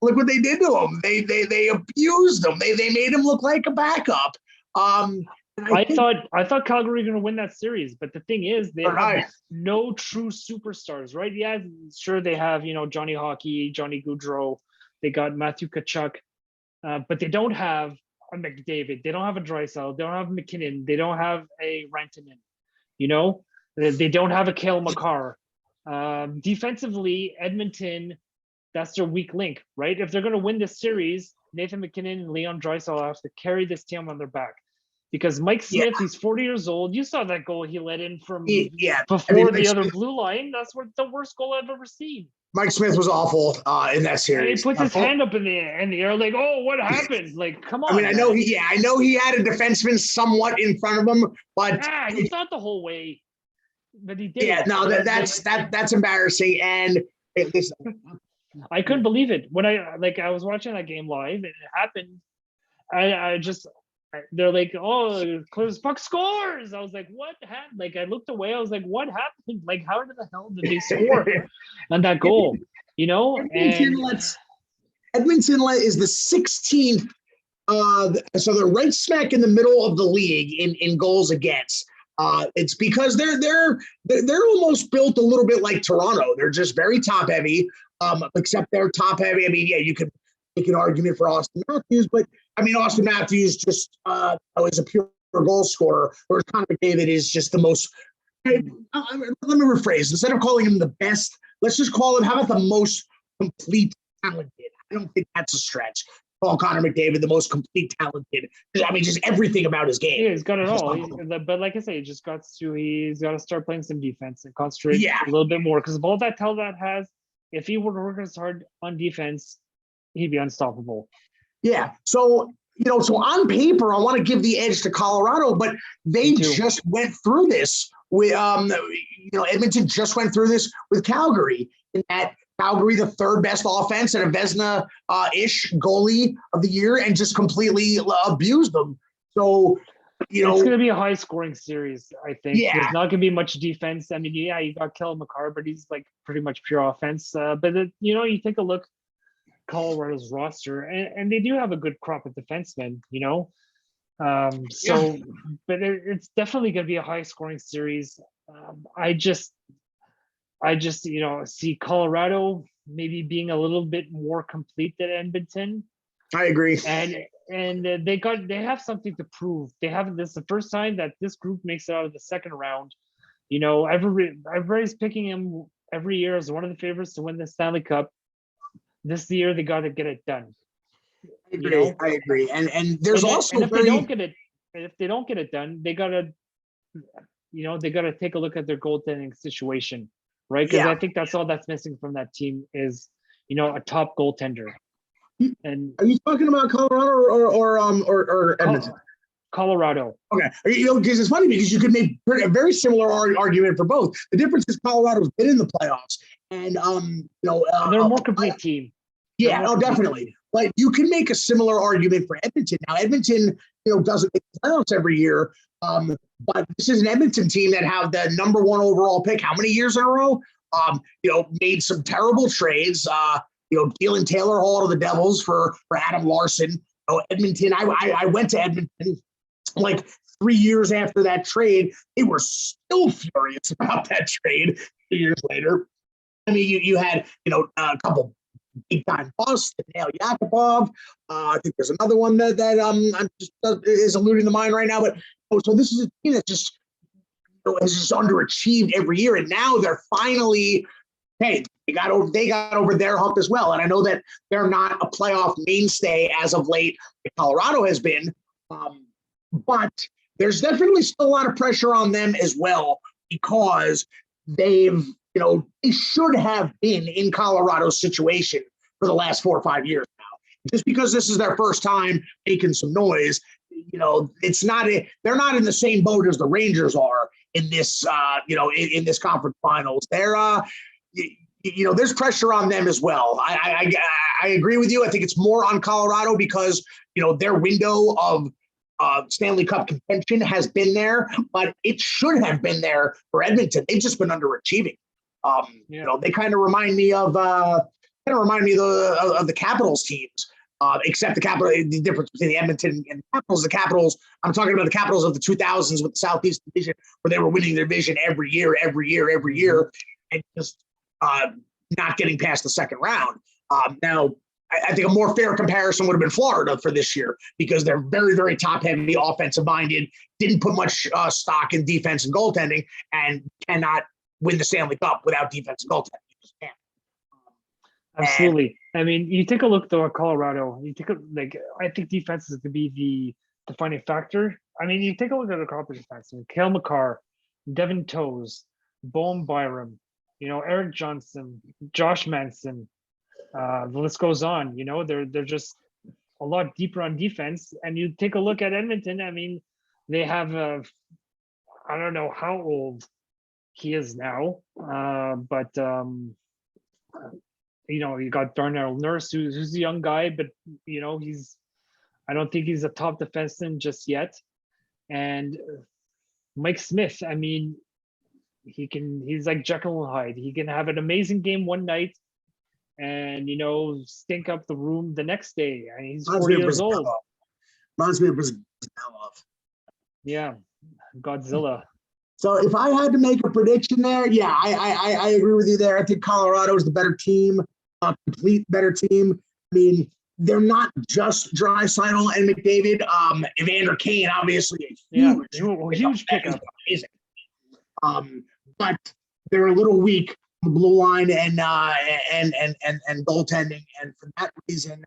S2: Look what they did to him. They abused him. They made him look like a backup.
S1: I thought Calgary were going to win that series, but the thing is, they have no true superstars, right? Yeah, sure they have Johnny Hockey, Johnny Gaudreau, they got Matthew Tkachuk, but they don't have a McDavid, they don't have a Draisaitl, they don't have McKinnon, they don't have a Rantanen, they don't have a Cale Makar. Defensively, Edmonton, that's their weak link, right? If they're going to win this series, Nathan McKinnon and Leon Draisaitl have to carry this team on their back. Because Mike Smith, he's 40 years old. You saw that goal he let in from before the other blue line. That's the worst goal I've ever seen.
S2: Mike Smith was awful in that
S1: And he
S2: series.
S1: puts his hand up in the air, like, "Oh, what happened?" Like, come on.
S2: I mean, I know he had a defenseman somewhat in front of him, but
S1: He's not the whole way, but he did.
S2: yeah, no, that's embarrassing. And hey, listen,
S1: I couldn't believe it when I was watching that game live and it happened. They're like, "Oh, Clear's puck scores." I was like, "What happened?" Like, I looked away. I was like, "What happened? Like, how did the hell did they score on that goal?" You know,
S2: Edmonton is the 16th. So they're right smack in the middle of the league in goals against. It's because they're almost built a little bit like Toronto. They're just very top heavy. Except they're top heavy. I mean, yeah, you could make an argument for Austin Matthews, but I mean, Austin Matthews just is a pure goal scorer, whereas Connor McDavid is just the most. Let me rephrase. Instead of calling him the best, let's just call him. How about the most complete talented? I don't think that's a stretch. Call Connor McDavid the most complete talented. I mean, just everything about his game.
S1: Yeah, he's got it all. But like I say, he's got to start playing some defense and concentrate a little bit more. Because all that Talbot has, if he were to work as hard on defense, he'd be unstoppable.
S2: Yeah. So on paper, I want to give the edge to Colorado, but they just went through this with Edmonton just went through this with Calgary in that Calgary, the third best offense and a Vezina-ish goalie of the year, and just completely abused them. So,
S1: it's going to be a high-scoring series, I think.
S2: Yeah.
S1: There's not going to be much defense. I mean, yeah, you got Kellen McCarr, but he's like pretty much pure offense. But you take a look Colorado's roster, and they do have a good crop of defensemen. But it's definitely going to be a high-scoring series. I just see Colorado maybe being a little bit more complete than Edmonton.
S2: I agree.
S1: And they have something to prove. This is the first time that this group makes it out of the second round. Everybody's picking them every year as one of the favorites to win the Stanley Cup. This year they got to get it done.
S2: I agree. And there's
S1: if they don't get it done, they gotta take a look at their goaltending situation, right? Because I think that's all that's missing from that team is a top goaltender. And
S2: are you talking about Colorado or Edmonton?
S1: Colorado.
S2: Okay, because it's funny because you could make a very similar argument for both. The difference is Colorado's been in the playoffs, and
S1: they're a more complete team.
S2: Yeah, no, definitely. But you can make a similar argument for Edmonton. Now, Edmonton, doesn't make the playoffs every year, but this is an Edmonton team that have the number one overall pick. How many years in a row? Made some terrible trades. Dealing Taylor Hall to the Devils for Adam Larson. Edmonton. I went to Edmonton like 3 years after that trade. They were still furious about that trade 2 years later. I mean, you had a couple big time busts, Nail Yakupov. I think there's another one that I'm just is eluding the mind right now. But so this is a team that just has just underachieved every year, and now they're finally they got over their hump as well. And I know that they're not a playoff mainstay as of late, like Colorado has been, but there's definitely still a lot of pressure on them as well because they've. They should have been in Colorado's situation for the last 4 or 5 years now. Just because this is their first time making some noise, it's not. They're not in the same boat as the Rangers are in this. In this conference finals, they're. There's pressure on them as well. I agree with you. I think it's more on Colorado because their window of Stanley Cup contention has been there, but it should have been there for Edmonton. They've just been underachieving. They kind of remind me of the Capitals teams, except the difference between the Edmonton and the Capitals. The Capitals, I'm talking about the Capitals of the 2000s with the Southeast Division, where they were winning their division every year, and just not getting past the second round. Now, I think a more fair comparison would have been Florida for this year because they're very, very top-heavy, offensive-minded, didn't put much stock in defense and goaltending, and cannot win the Stanley Cup without defense and goaltending. You just can't.
S1: Absolutely. I mean, you take a look though at Colorado. I think defense is going to be the defining factor. I mean, you take a look at the Colorado defense. Cale McCarr, Devin Toews, Bowen Byram, Eric Johnson, Josh Manson. The list goes on. They're just a lot deeper on defense. And you take a look at Edmonton. I mean, they have I don't know how old he is now, but you got Darnell Nurse, who's a young guy, but I don't think he's a top defenseman just yet. And Mike Smith, I mean, he's like Jekyll and Hyde. He can have an amazing game one night and stink up the room the next day. I mean, he's 40 years old.
S2: Reminds me of Brazil.
S1: Yeah, Godzilla.
S2: So if I had to make a prediction there, yeah, I agree with you there. I think Colorado is the better team, complete better team. I mean, they're not just Draisaitl and McDavid. Evander Kane, obviously,
S1: huge pickup.
S2: Amazing. But they're a little weak on the blue line and goaltending, and for that reason,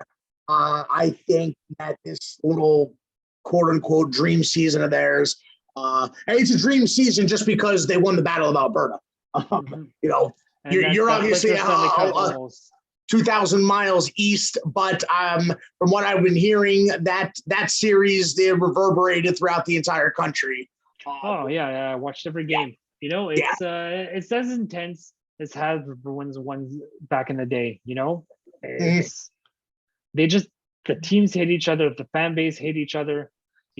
S2: I think that this little quote unquote dream season of theirs. And it's a dream season just because they won the Battle of Alberta. You're obviously 2,000 miles east, but from what I've been hearing, that series they reverberated throughout the entire country.
S1: I watched every game. It's as intense as had the Bruins ones back in the day. The teams hate each other, the fan base hate each other.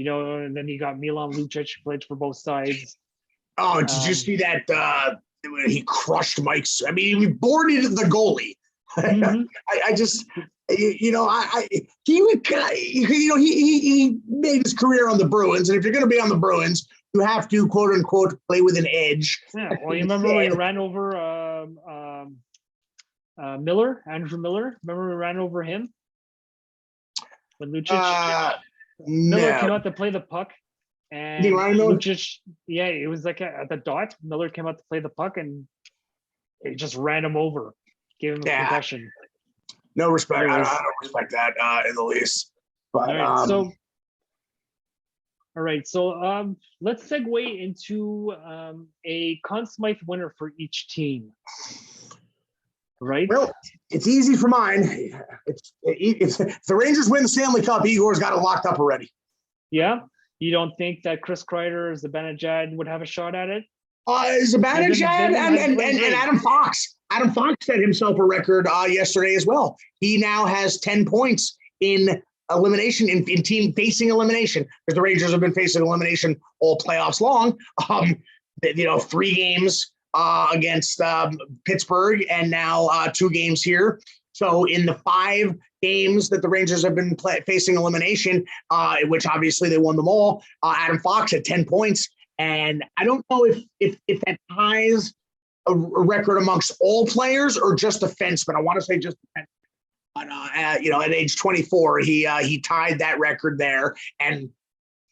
S1: And then you got Milan Lucic, played for both sides.
S2: Oh, did you see that? He crushed Mike's. I mean, he boarded the goalie.
S1: Mm-hmm.
S2: He made his career on the Bruins, and if you're going to be on the Bruins, you have to quote unquote play with an edge.
S1: Yeah. Well, you remember when he ran over Andrew Miller? Remember we ran over him when Lucic? Miller came out to play the puck, and Lucic, it was like at the dot. Miller came out to play the puck, and it just ran him over, gave him a concussion.
S2: No respect. I don't respect that in the least. But
S1: all right. So let's segue into a Conn Smythe winner for each team. Right.
S2: Well, it's easy for mine. If the Rangers win the Stanley Cup, Igor's got it locked up already.
S1: Yeah, you don't think that Chris Kreider, Zibanejad would have a shot at it?
S2: Zibanejad and Adam Fox. Adam Fox set himself a record yesterday as well. He now has 10 points in elimination, in team facing elimination, because the Rangers have been facing elimination all playoffs long. 3 games against Pittsburgh, and now 2 games here. So in the 5 games that the Rangers have been facing elimination, which obviously they won them all, Adam Fox had 10 points. And I don't know if that ties a record amongst all players or just defensemen. I want to say just defensemen. But at age 24, he tied that record there. And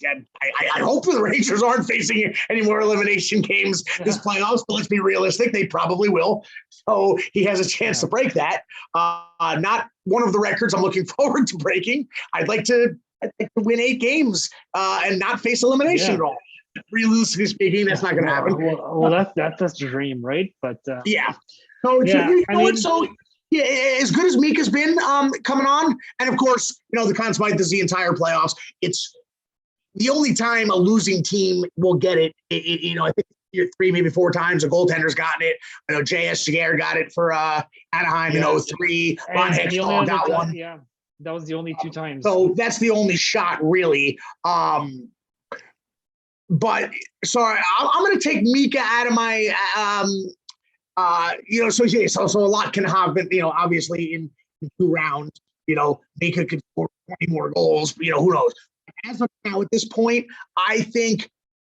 S2: I hope the Rangers aren't facing any more elimination games this playoffs, but let's be realistic. They probably will. So he has a chance to break that. Not one of the records I'm looking forward to breaking. I'd like to win 8 games and not face elimination at all. Realistically speaking, that's not going to happen.
S1: Well, that's the dream, right? But
S2: So as good as Mika's been coming on, and of course, the Conn Smythe is the entire playoffs. It's the only time a losing team will get it. I think 3, maybe 4 times a goaltender's gotten it. I know J.S. Jaguar got it for Anaheim in 2003. Ron Hextall got one.
S1: Yeah, that was the only 2 times.
S2: So that's the only shot, really. But sorry, I'm going to take Mika out of my. So a lot can happen. Obviously in 2 rounds. Mika could score 20 more goals. Who knows? As of now, at this point, I think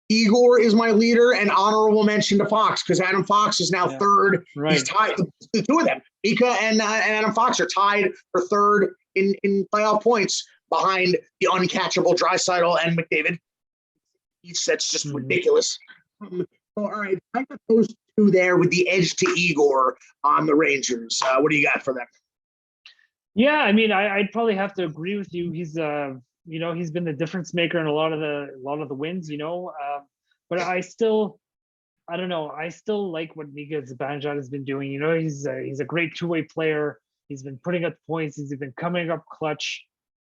S2: Igor is my leader, and honorable mention to Fox, because Adam Fox is now 3rd.
S1: Right.
S2: He's tied. The 2 of them, Mika and Adam Fox, are tied for 3rd in playoff points behind the uncatchable Draisaitl and McDavid. That's just ridiculous. So, all right, I got those 2 there with the edge to Igor on the Rangers. What do you got for them?
S1: Yeah, I mean, I'd probably have to agree with you. He's he's been the difference maker in a lot of the wins. But I still I don't know. I still like what Mika Zibanejad has been doing. You know, he's a great two-way player. He's been putting up points. He's been coming up clutch.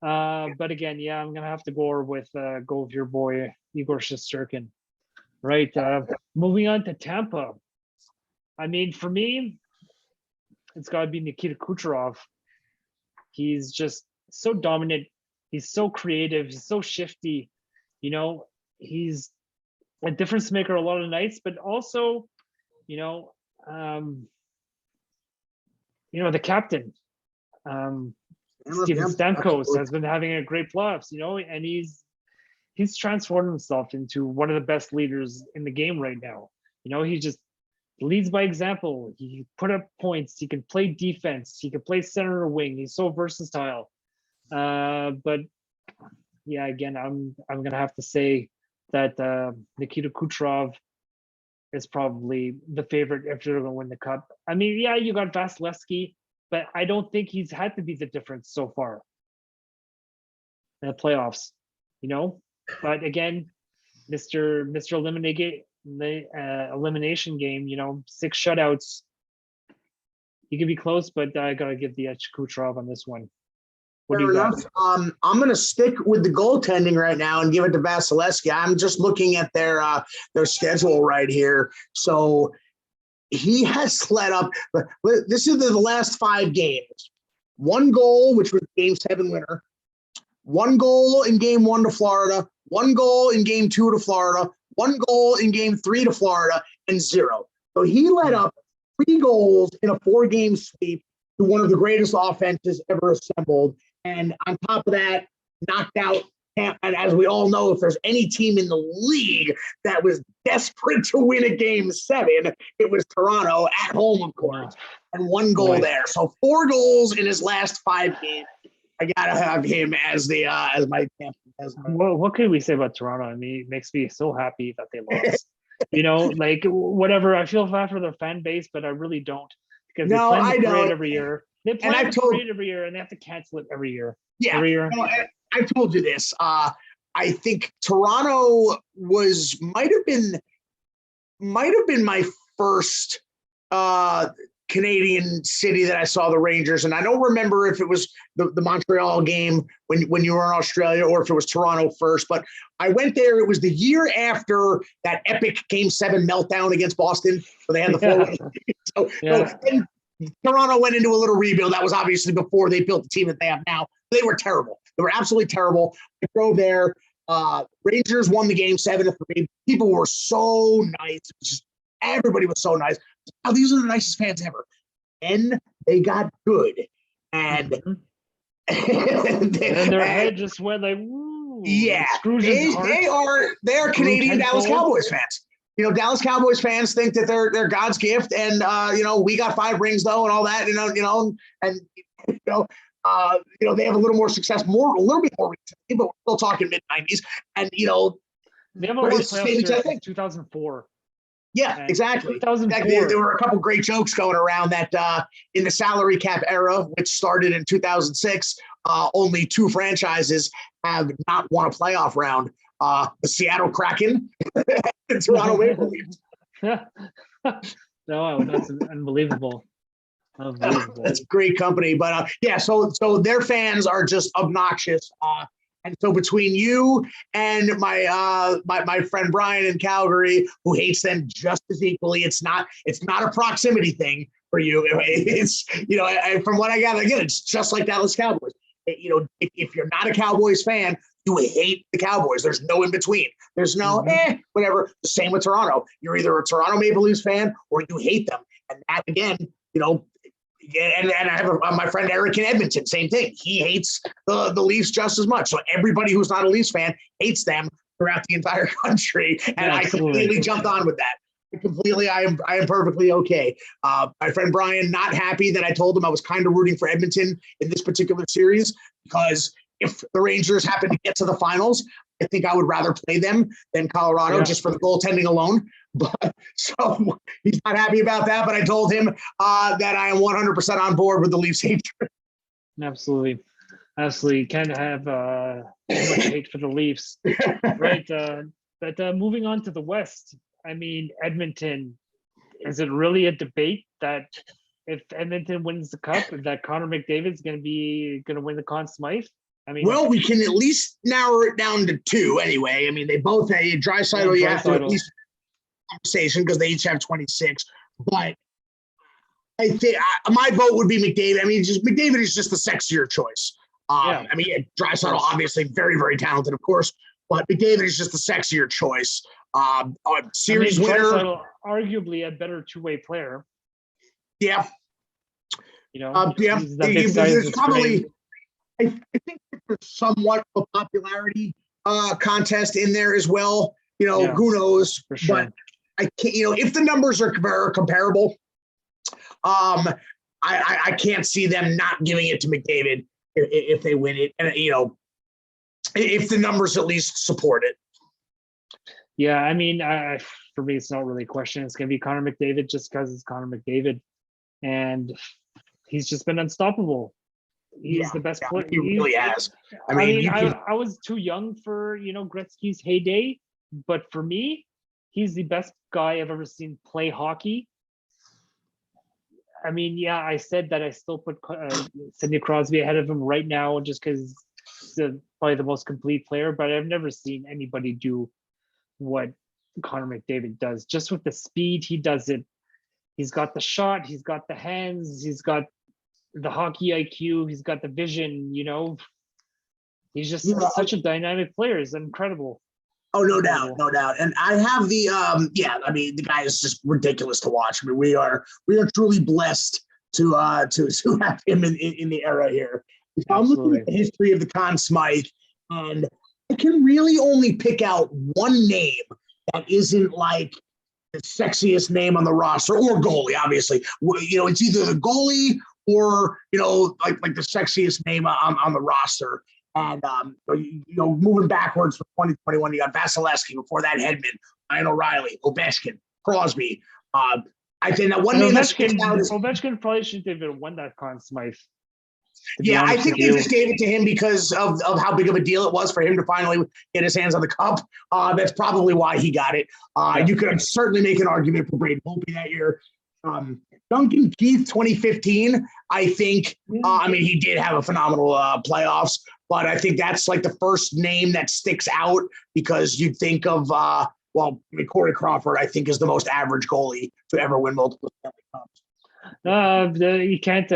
S1: But again, yeah, I'm gonna have to go with your boy Igor Shesterkin. Right. Moving on to Tampa. I mean, for me, it's got to be Nikita Kucherov. He's just so dominant. He's so creative. He's so shifty. You know, he's a difference maker a lot of nights, but also, you know, the captain, Steven Stamkos has been having a great playoffs. You know, and he's transformed himself into one of the best leaders in the game right now. You know, he just leads by example. He put up points. He can play defense. He can play center or wing. He's so versatile. But yeah, again, I'm gonna have to say that Nikita Kucherov is probably the favorite if you're gonna win the cup. I mean, yeah, you got Vasilevsky, but I don't think he's had to be the difference so far in the playoffs. You know, but again, Mr. Elimination game, you know, 6 shutouts. He could be close, but I gotta give the edge to Kucherov on this one. What do you got?
S2: I'm going to stick with the goaltending right now and give it to Vasilevsky. I'm just looking at their schedule right here. So he has let up. This is the last 5 games. 1 goal, which was Game 7 winner. 1 goal in Game 1 to Florida. 1 goal in Game 2 to Florida. 1 goal in Game 3 to Florida, and 0. So he let up 3 goals in a 4-game sweep to one of the greatest offenses ever assembled. And on top of that, knocked out. And as we all know, if there's any team in the league that was desperate to win a Game 7, it was Toronto at home, of course, and 1 goal there. So 4 goals in his last 5 games. I gotta have him as my captain.
S1: What can we say about Toronto? I mean, it makes me so happy that they lost. You know, like whatever. I feel bad for their fan base, but I really don't, because they plan the parade every year. They plan the parade every year, and they have to cancel it every year.
S2: Yeah,
S1: every year.
S2: No, I told you this. I think Toronto might have been my first Canadian city that I saw the Rangers, and I don't remember if it was the Montreal game when you were in Australia or if it was Toronto first, but I went there. It was the year after that epic Game 7 meltdown against Boston, where they had the 4-1. So Toronto went into a little rebuild. That was obviously before they built the team that they have now. They were terrible. They were absolutely terrible. I drove there. Rangers won the Game 7-3. People were so nice. Everybody was so nice. Oh, these are the nicest fans ever. And they got good. And,
S1: and their head just went like, woo.
S2: Yeah. They are Canadian Dallas Cowboys fans. You know, Dallas Cowboys fans think that they're God's gift, and we got 5 rings though, and all that. They have a little more success, a little bit more recently, but we're still talking mid-90s, and
S1: they have a lot of playoffs since 2004.
S2: Yeah, and exactly. 2004. There were a couple great jokes going around that in the salary cap era, which started in 2006, only 2 franchises have not won a playoff round. The Seattle Kraken and Toronto Maple Leafs.
S1: No, that's unbelievable.
S2: That's great company. But so their fans are just obnoxious. And so between you and my friend Brian in Calgary, who hates them just as equally, it's not a proximity thing for you. It's from what I gather, again, it's just like Dallas Cowboys. If you're not a Cowboys fan, you hate the Cowboys. There's no in between. There's no whatever. The same with Toronto. You're either a Toronto Maple Leafs fan or you hate them. And that again, and I have my friend Eric in Edmonton, same thing. He hates the Leafs just as much. So everybody who's not a Leafs fan hates them throughout the entire country. And I completely jumped on with that. I am perfectly okay. My friend Brian, not happy that I told him I was kind of rooting for Edmonton in this particular series, because if the Rangers happen to get to the finals, I think I would rather play them than Colorado just for the goaltending alone. But so he's not happy about that. But I told him that I am 100% on board with the Leafs hatred.
S1: Absolutely. You can't have too much hate for the Leafs, right? But moving on to the West, I mean, Edmonton, is it really a debate that if Edmonton wins the cup, that Connor McDavid's going to win the Conn Smythe? I mean,
S2: Well, we can at least narrow it down to two anyway. I mean, they both have Draisaitl. You have to at least conversation because they each have 26. But I think my vote would be McDavid. I mean, just McDavid is just the sexier choice. I mean, Draisaitl obviously very, very talented, of course, but McDavid is just the sexier choice. Series winner,
S1: Draisaitl, arguably a better two-way player.
S2: Yeah.
S1: He's the big size.
S2: Probably. I think there's somewhat of a popularity contest in there as well. Who knows?
S1: For sure.
S2: But I can't. If the numbers are comparable, I can't see them not giving it to McDavid if they win it, and if the numbers at least support it.
S1: Yeah, I mean, for me, it's not really a question. It's going to be Connor McDavid just because it's Connor McDavid, and he's just been unstoppable. He's the best player.
S2: He really has.
S1: I was too young for Gretzky's heyday, but for me, he's the best guy I've ever seen play hockey. I mean, I said that I still put Sidney Crosby ahead of him right now, just because he's probably the most complete player. But I've never seen anybody do what Connor McDavid does. Just with the speed he does it. He's got the shot. He's got the hands. He's got the hockey IQ, he's got the vision, he's just such a dynamic player. It's incredible.
S2: Oh, no doubt. And I have the the guy is just ridiculous to watch. I mean, we are truly blessed to have him in the era here. I'm looking at the history of the Conn Smythe, and I can really only pick out one name that isn't like the sexiest name on the roster, or goalie, obviously. It's either the goalie or like the sexiest name on the roster. And moving backwards from 2021, you got Vasilevsky. Before that, Hedman, Ryan O'Reilly, Ovechkin, Crosby. I think that one name
S1: Ovechkin probably shouldn't have won that Conn Smythe.
S2: Yeah, I think they just gave it to him because of how big of a deal it was for him to finally get his hands on the cup. That's probably why he got it. You could certainly make an argument for Braden Holtby that year. Duncan Keith, 2015, I think, he did have a phenomenal playoffs, but I think that's like the first name that sticks out because you'd think of, Corey Crawford, I think, is the most average goalie to ever win multiple Stanley
S1: Cups. You can't,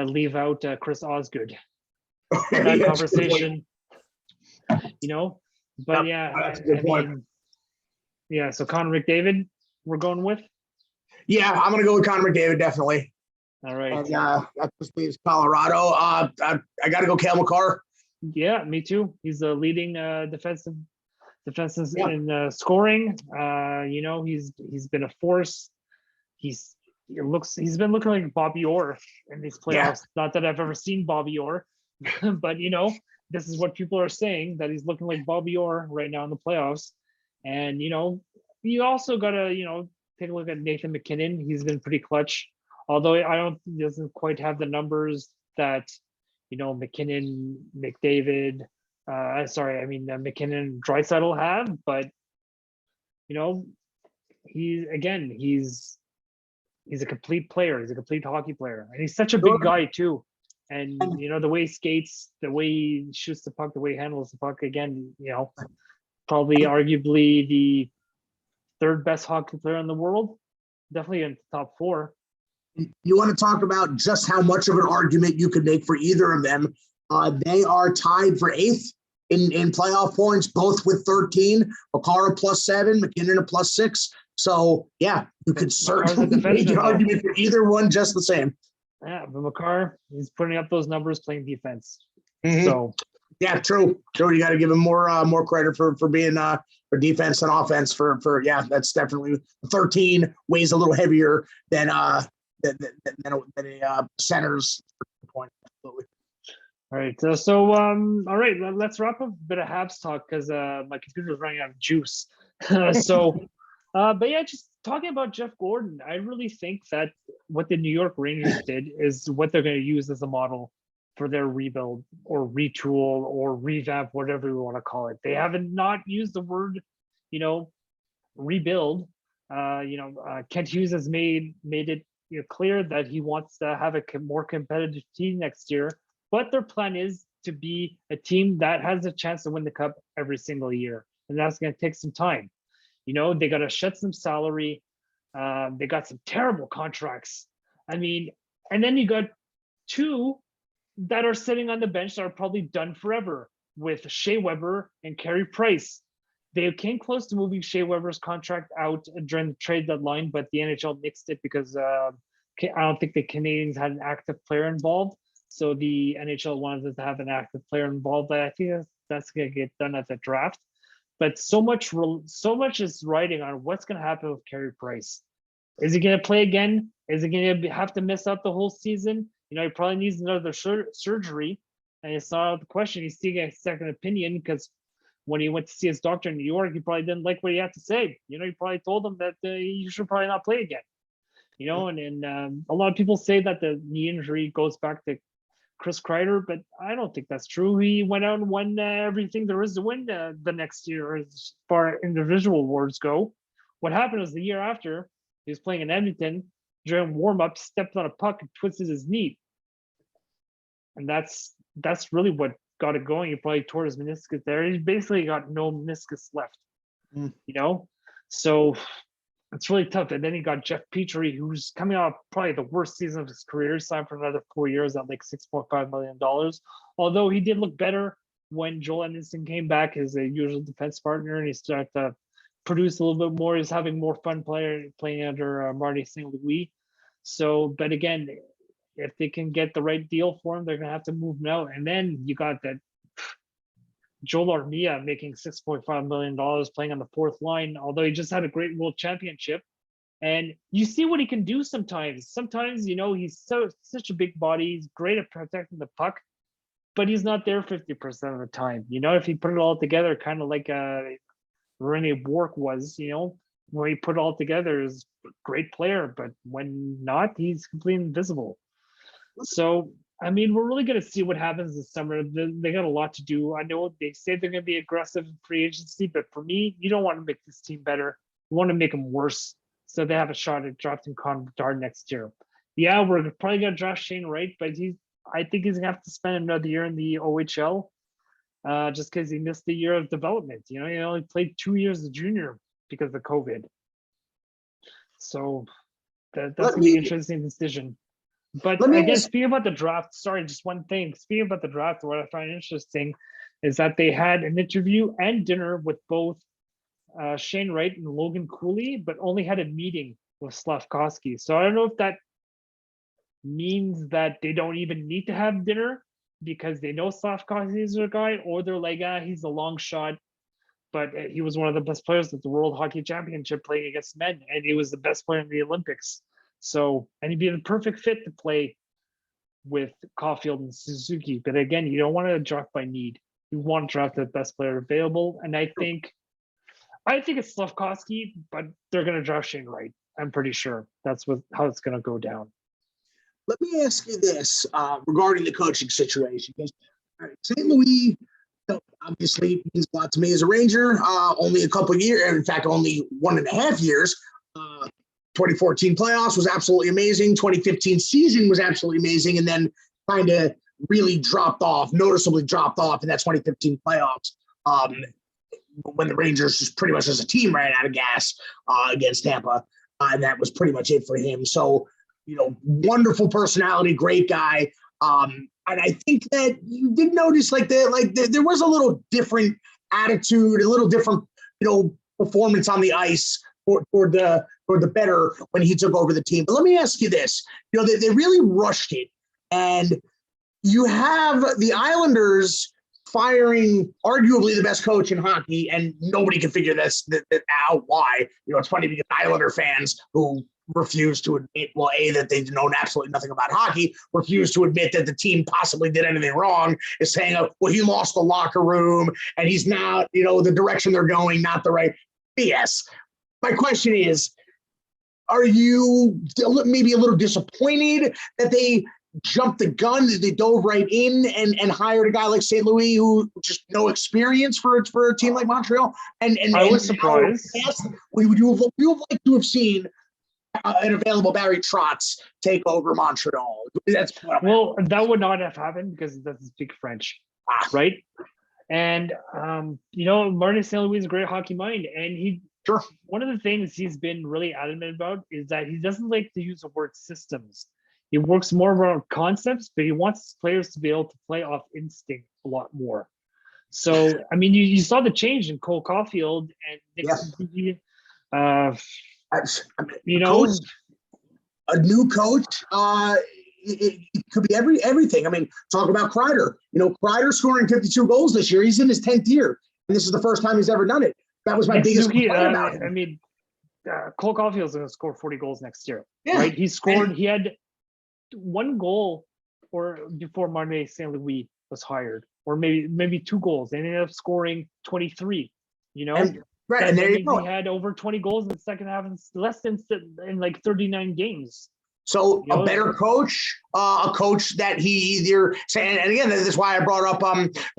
S1: leave out Chris Osgood in that conversation, but
S2: that's a good point.
S1: So Connor McDavid, we're going with?
S2: Yeah, I'm going to go with Connor McDavid, definitely.
S1: All right.
S2: And, that just leaves Colorado. I got to go Cale Makar.
S1: Yeah, me too. He's the leading defensive in scoring. He's been a force. He's been looking like Bobby Orr in these playoffs. Yeah. Not that I've ever seen Bobby Orr, but this is what people are saying, that he's looking like Bobby Orr right now in the playoffs. And you also gotta take a look at Nathan McKinnon. He's been pretty clutch, although he doesn't quite have the numbers that McKinnon, McDavid, McKinnon, Draisaitl have. But he's a complete player. He's a complete hockey player, and he's such a big guy too. And the way he skates, the way he shoots the puck, the way he handles the puck. Again, probably arguably the third best hockey player in the world. Definitely in the top four.
S2: You want to talk about just how much of an argument you could make for either of them? They are tied for 8th in playoff points, both with 13. Makar +7, McKinnon a +6. So yeah, you could certainly make an argument for either one just the same.
S1: Yeah, but Makar, he's putting up those numbers playing defense.
S2: Mm-hmm. So yeah, true. You got to give him more credit for being for defense and offense. For that's definitely 13 weighs a little heavier than a center's point. Absolutely.
S1: All right. So all right, let's wrap up a bit of Habs talk because my computer's running out of juice. But yeah, just talking about Jeff Gordon, I really think that what the New York Rangers did is what they're going to use as a model for their rebuild or retool or revamp, whatever you want to call it. They haven't not used the word, rebuild. Kent Hughes has made it clear that he wants to have a more competitive team next year. But their plan is to be a team that has a chance to win the cup every single year, and that's going to take some time. They got to shed some salary. They got some terrible contracts. I mean, and then you got two that are sitting on the bench that are probably done forever with Shea Weber and Carey Price. They came close to moving Shea Weber's contract out during the trade deadline, but the NHL nixed it because I don't think the Canadiens had an active player involved. So the NHL wanted to have an active player involved. But I think that's going to get done at the draft. But so much is riding on what's going to happen with Carey Price. Is he going to play again? Is he going to have to miss out the whole season? He probably needs another surgery. And it's not the question. He's seeking a second opinion because when he went to see his doctor in New York, he probably didn't like what he had to say. He probably told him that you should probably not play again. And a lot of people say that the knee injury goes back to Chris Kreider, but I don't think that's true. He went out and won everything there is to win the next year as far as individual awards go. What happened was the year after, he was playing in Edmonton, during warm-up, stepped on a puck and twisted his knee. And that's really what got it going. He probably tore his meniscus there. He basically got no meniscus left, So it's really tough. And then he got Jeff Petrie, who's coming out probably the worst season of his career, signed for another 4 years at like $6.5 million. Although he did look better when Joel Edmondson came back as a usual defense partner, and he started to produce a little bit more. He's having more fun playing under Marty St. Louis. So, but again, if they can get the right deal for him, they're going to have to move him out. And then you got that Joel Armia making $6.5 million playing on the fourth line, although he just had a great world championship. And you see what he can do sometimes. Sometimes, he's such a big body. He's great at protecting the puck, but he's not there 50% of the time. If he put it all together, kind of like Rene Bourque was, when he put it all together, is a great player, but when not, he's completely invisible. So, I mean, we're really going to see what happens this summer. They got a lot to do. I know they say they're going to be aggressive in free agency, but for me, you don't want to make this team better. You want to make them worse so they have a shot at drafting Connor Bedard next year. Yeah, we're probably going to draft Shane Wright, but I think he's going to have to spend another year in the OHL just because he missed the year of development. He only played 2 years as junior because of COVID. So that's going to be an interesting decision. But again, speaking about the draft, sorry, just one thing. Speaking about the draft, what I find interesting is that they had an interview and dinner with both Shane Wright and Logan Cooley, but only had a meeting with Slafkovsky. So I don't know if that means that they don't even need to have dinner because they know Slafkovsky is their guy, or they're like, he's a long shot, but he was one of the best players at the World Hockey Championship playing against men, and he was the best player in the Olympics. So, and he'd be the perfect fit to play with Caulfield and Suzuki. But again, you don't want to draft by need. You want to draft the best player available. And I think it's Slafkovsky, but they're going to draft Shane Wright. I'm pretty sure that's how it's going to go down.
S2: Let me ask you this regarding the coaching situation. Because St. Louis obviously means a lot to me as a Ranger. Only a couple of years, in fact, only 1.5 years. 2014 playoffs was absolutely amazing. 2015 season was absolutely amazing, and then kind of really noticeably dropped off in that 2015 playoffs when the Rangers just pretty much as a team ran out of gas against Tampa, and that was pretty much it for him. So, wonderful personality, great guy. And I think that you did notice there was a little different attitude, a little different, performance on the ice for the better when he took over the team. But let me ask you this, they really rushed it, and you have the Islanders firing arguably the best coach in hockey, and nobody can figure this out why. It's funny because Islander fans who refuse to admit, that they know absolutely nothing about hockey, refuse to admit that the team possibly did anything wrong, is saying, he lost the locker room and he's now, the direction they're going, not the right. BS. My question is, are you maybe a little disappointed that they jumped the gun. They dove right in and hired a guy like St. Louis who just no experience for a team like Montreal. And
S1: I was surprised.
S2: We would have liked to have seen an available Barry Trotz take over Montreal. That's
S1: well, that would not have happened because he doesn't speak French, right? And Martin St. Louis is a great hockey mind, and one of the things he's been really adamant about is that he doesn't like to use the word systems. He works more around concepts, but he wants his players to be able to play off instinct a lot more. So, I mean, you saw the change in Cole Caulfield and Nick Suzuki.
S2: Coach, a new coach, it could be everything. I mean, talk about Kreider. Kreider scoring 52 goals this year. He's in his 10th year, and this is the first time he's ever done it. That was my biggest complaint about him.
S1: I mean, Cole Caulfield's going to score 40 goals next year, right? He had one goal before Martin St. Louis was hired, or maybe 2 goals. They ended up scoring 23,
S2: Right, and there you go.
S1: He had over 20 goals in the second half in less than in like 39 games.
S2: So a better coach, a coach that he either saying, and again, that's why I brought up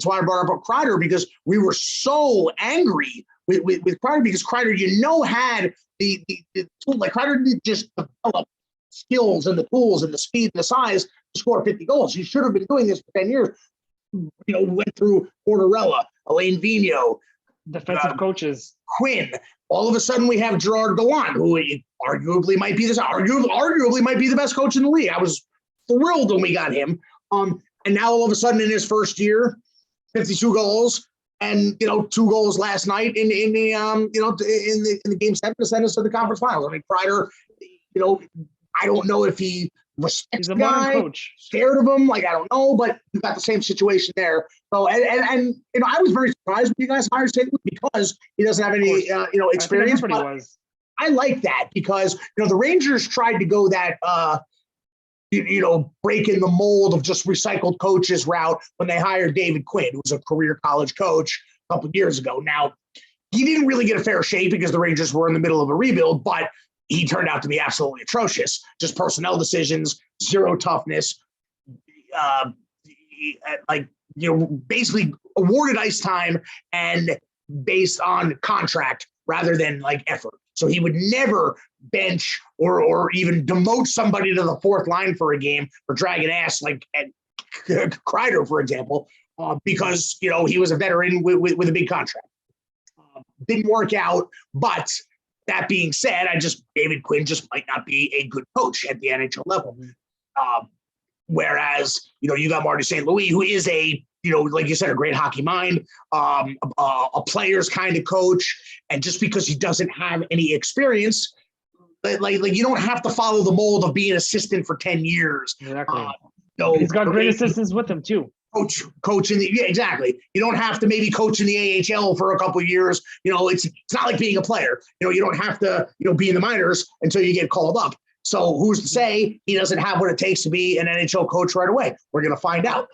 S2: Kreider, because we were so angry with Kreider, because Kreider, had the tool. Like Kreider didn't just develop skills and the tools and the speed and the size to score 50 goals. He should have been doing this for 10 years. Went through Tortorella, Alain Vigneault,
S1: defensive coaches,
S2: Quinn. All of a sudden, we have Gerard Gallant, who arguably might be the best coach in the league. I was thrilled when we got him. And now all of a sudden, in his first year, 52 goals, and 2 goals last night in the game 7 to send us to the conference finals. I mean, Kreider, I don't know if he respects the guy, coach, scared of him. Like, I don't know, but you got the same situation there. So, and I was very surprised when you guys hired St. Louis because he doesn't have any, experience. I like that because, the Rangers tried to go that, breaking the mold of just recycled coaches route when they hired David Quinn, who was a career college coach a couple of years ago. Now, he didn't really get a fair shake because the Rangers were in the middle of a rebuild, but he turned out to be absolutely atrocious. Just personnel decisions, zero toughness, basically awarded ice time and based on contract rather than effort. So he would never bench or even demote somebody to the 4th line for a game for dragging ass like at Kreider, for example, because, he was a veteran with a big contract. Didn't work out, but that being said, David Quinn just might not be a good coach at the NHL level. Whereas, you got Marty St. Louis, who is like you said, a great hockey mind, a player's kind of coach. And just because he doesn't have any experience, like you don't have to follow the mold of being an assistant for 10 years.
S1: Exactly. He's got great assistants with him too.
S2: Coach in exactly. You don't have to maybe coach in the AHL for a couple of years. It's not like being a player. You don't have to, be in the minors until you get called up. So who's to say he doesn't have what it takes to be an NHL coach right away? We're going to find out.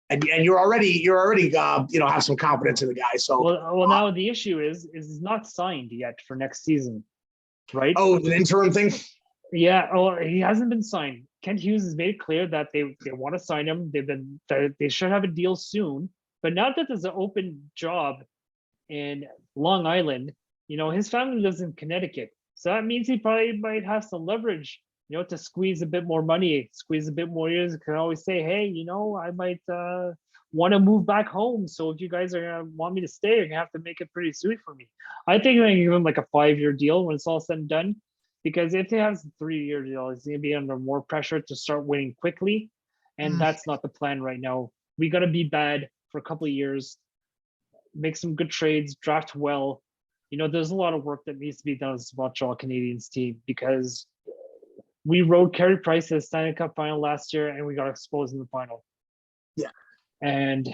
S2: And you're already have some confidence in the guy. So
S1: well, now the issue is he's not signed yet for next season, right?
S2: Oh, the interim thing.
S1: Yeah. Oh, he hasn't been signed. Kent Hughes has made it clear that they want to sign him. They should have a deal soon. But now that there's an open job in Long Island, his family lives in Connecticut, so that means he probably might have some leverage, to squeeze a bit more money, squeeze a bit more years. Can always say, hey, I might want to move back home. So if you guys are gonna want me to stay, you're gonna have to make it pretty sweet for me. I think I'm gonna give him like a 5-year deal when it's all said and done. Because if he has a 3-year deal, he's going to be under more pressure to start winning quickly. And that's not the plan right now. We got to be bad for a couple of years, make some good trades, draft well. There's a lot of work that needs to be done as a Montreal Canadiens team because we rode Carey Price to the Stanley Cup final last year and we got exposed in the final.
S2: Yeah.
S1: And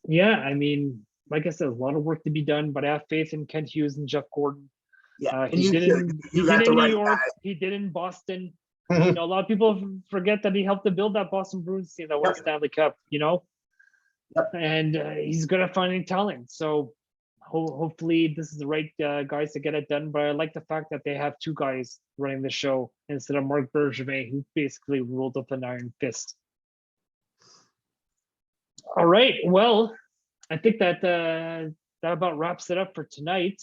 S1: I mean, like I said, a lot of work to be done, but I have faith in Kent Hughes and Jeff Gordon.
S2: Yeah,
S1: he did in New York. He did in Boston. A lot of people forget that he helped to build that Boston Bruins team that won Stanley Cup.
S2: Yep.
S1: And he's good at finding talent. So hopefully this is the right guys to get it done. But I like the fact that they have two guys running the show instead of Marc Bergevin, who basically ruled up an iron fist. All right, well, I think that that about wraps it up for tonight.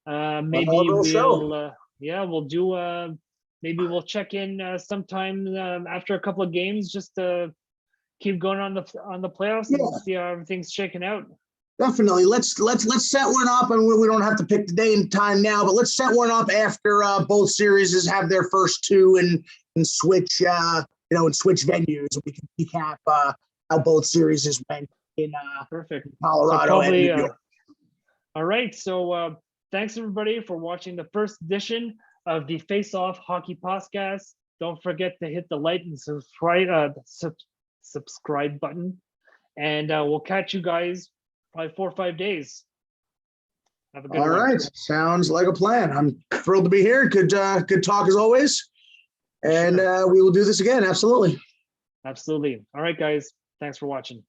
S1: Maybe we'll we'll do maybe we'll check in sometime after a couple of games just to keep going on the playoffs and see how everything's shaking out.
S2: Definitely. Let's set one up, and we don't have to pick the day and time now, but let's set one up after both series have their first two and switch and switch venues. We can recap how both series went in
S1: perfect
S2: Colorado and New York.
S1: All right. So thanks everybody for watching the first edition of the Face Off Hockey Podcast. Don't forget to hit the like and subscribe button, and we'll catch you guys probably 4 or 5 days. Have a good one. All right,
S2: sounds like a plan. I'm thrilled to be here. Good talk as always, and we will do this again. Absolutely.
S1: All right, guys. Thanks for watching.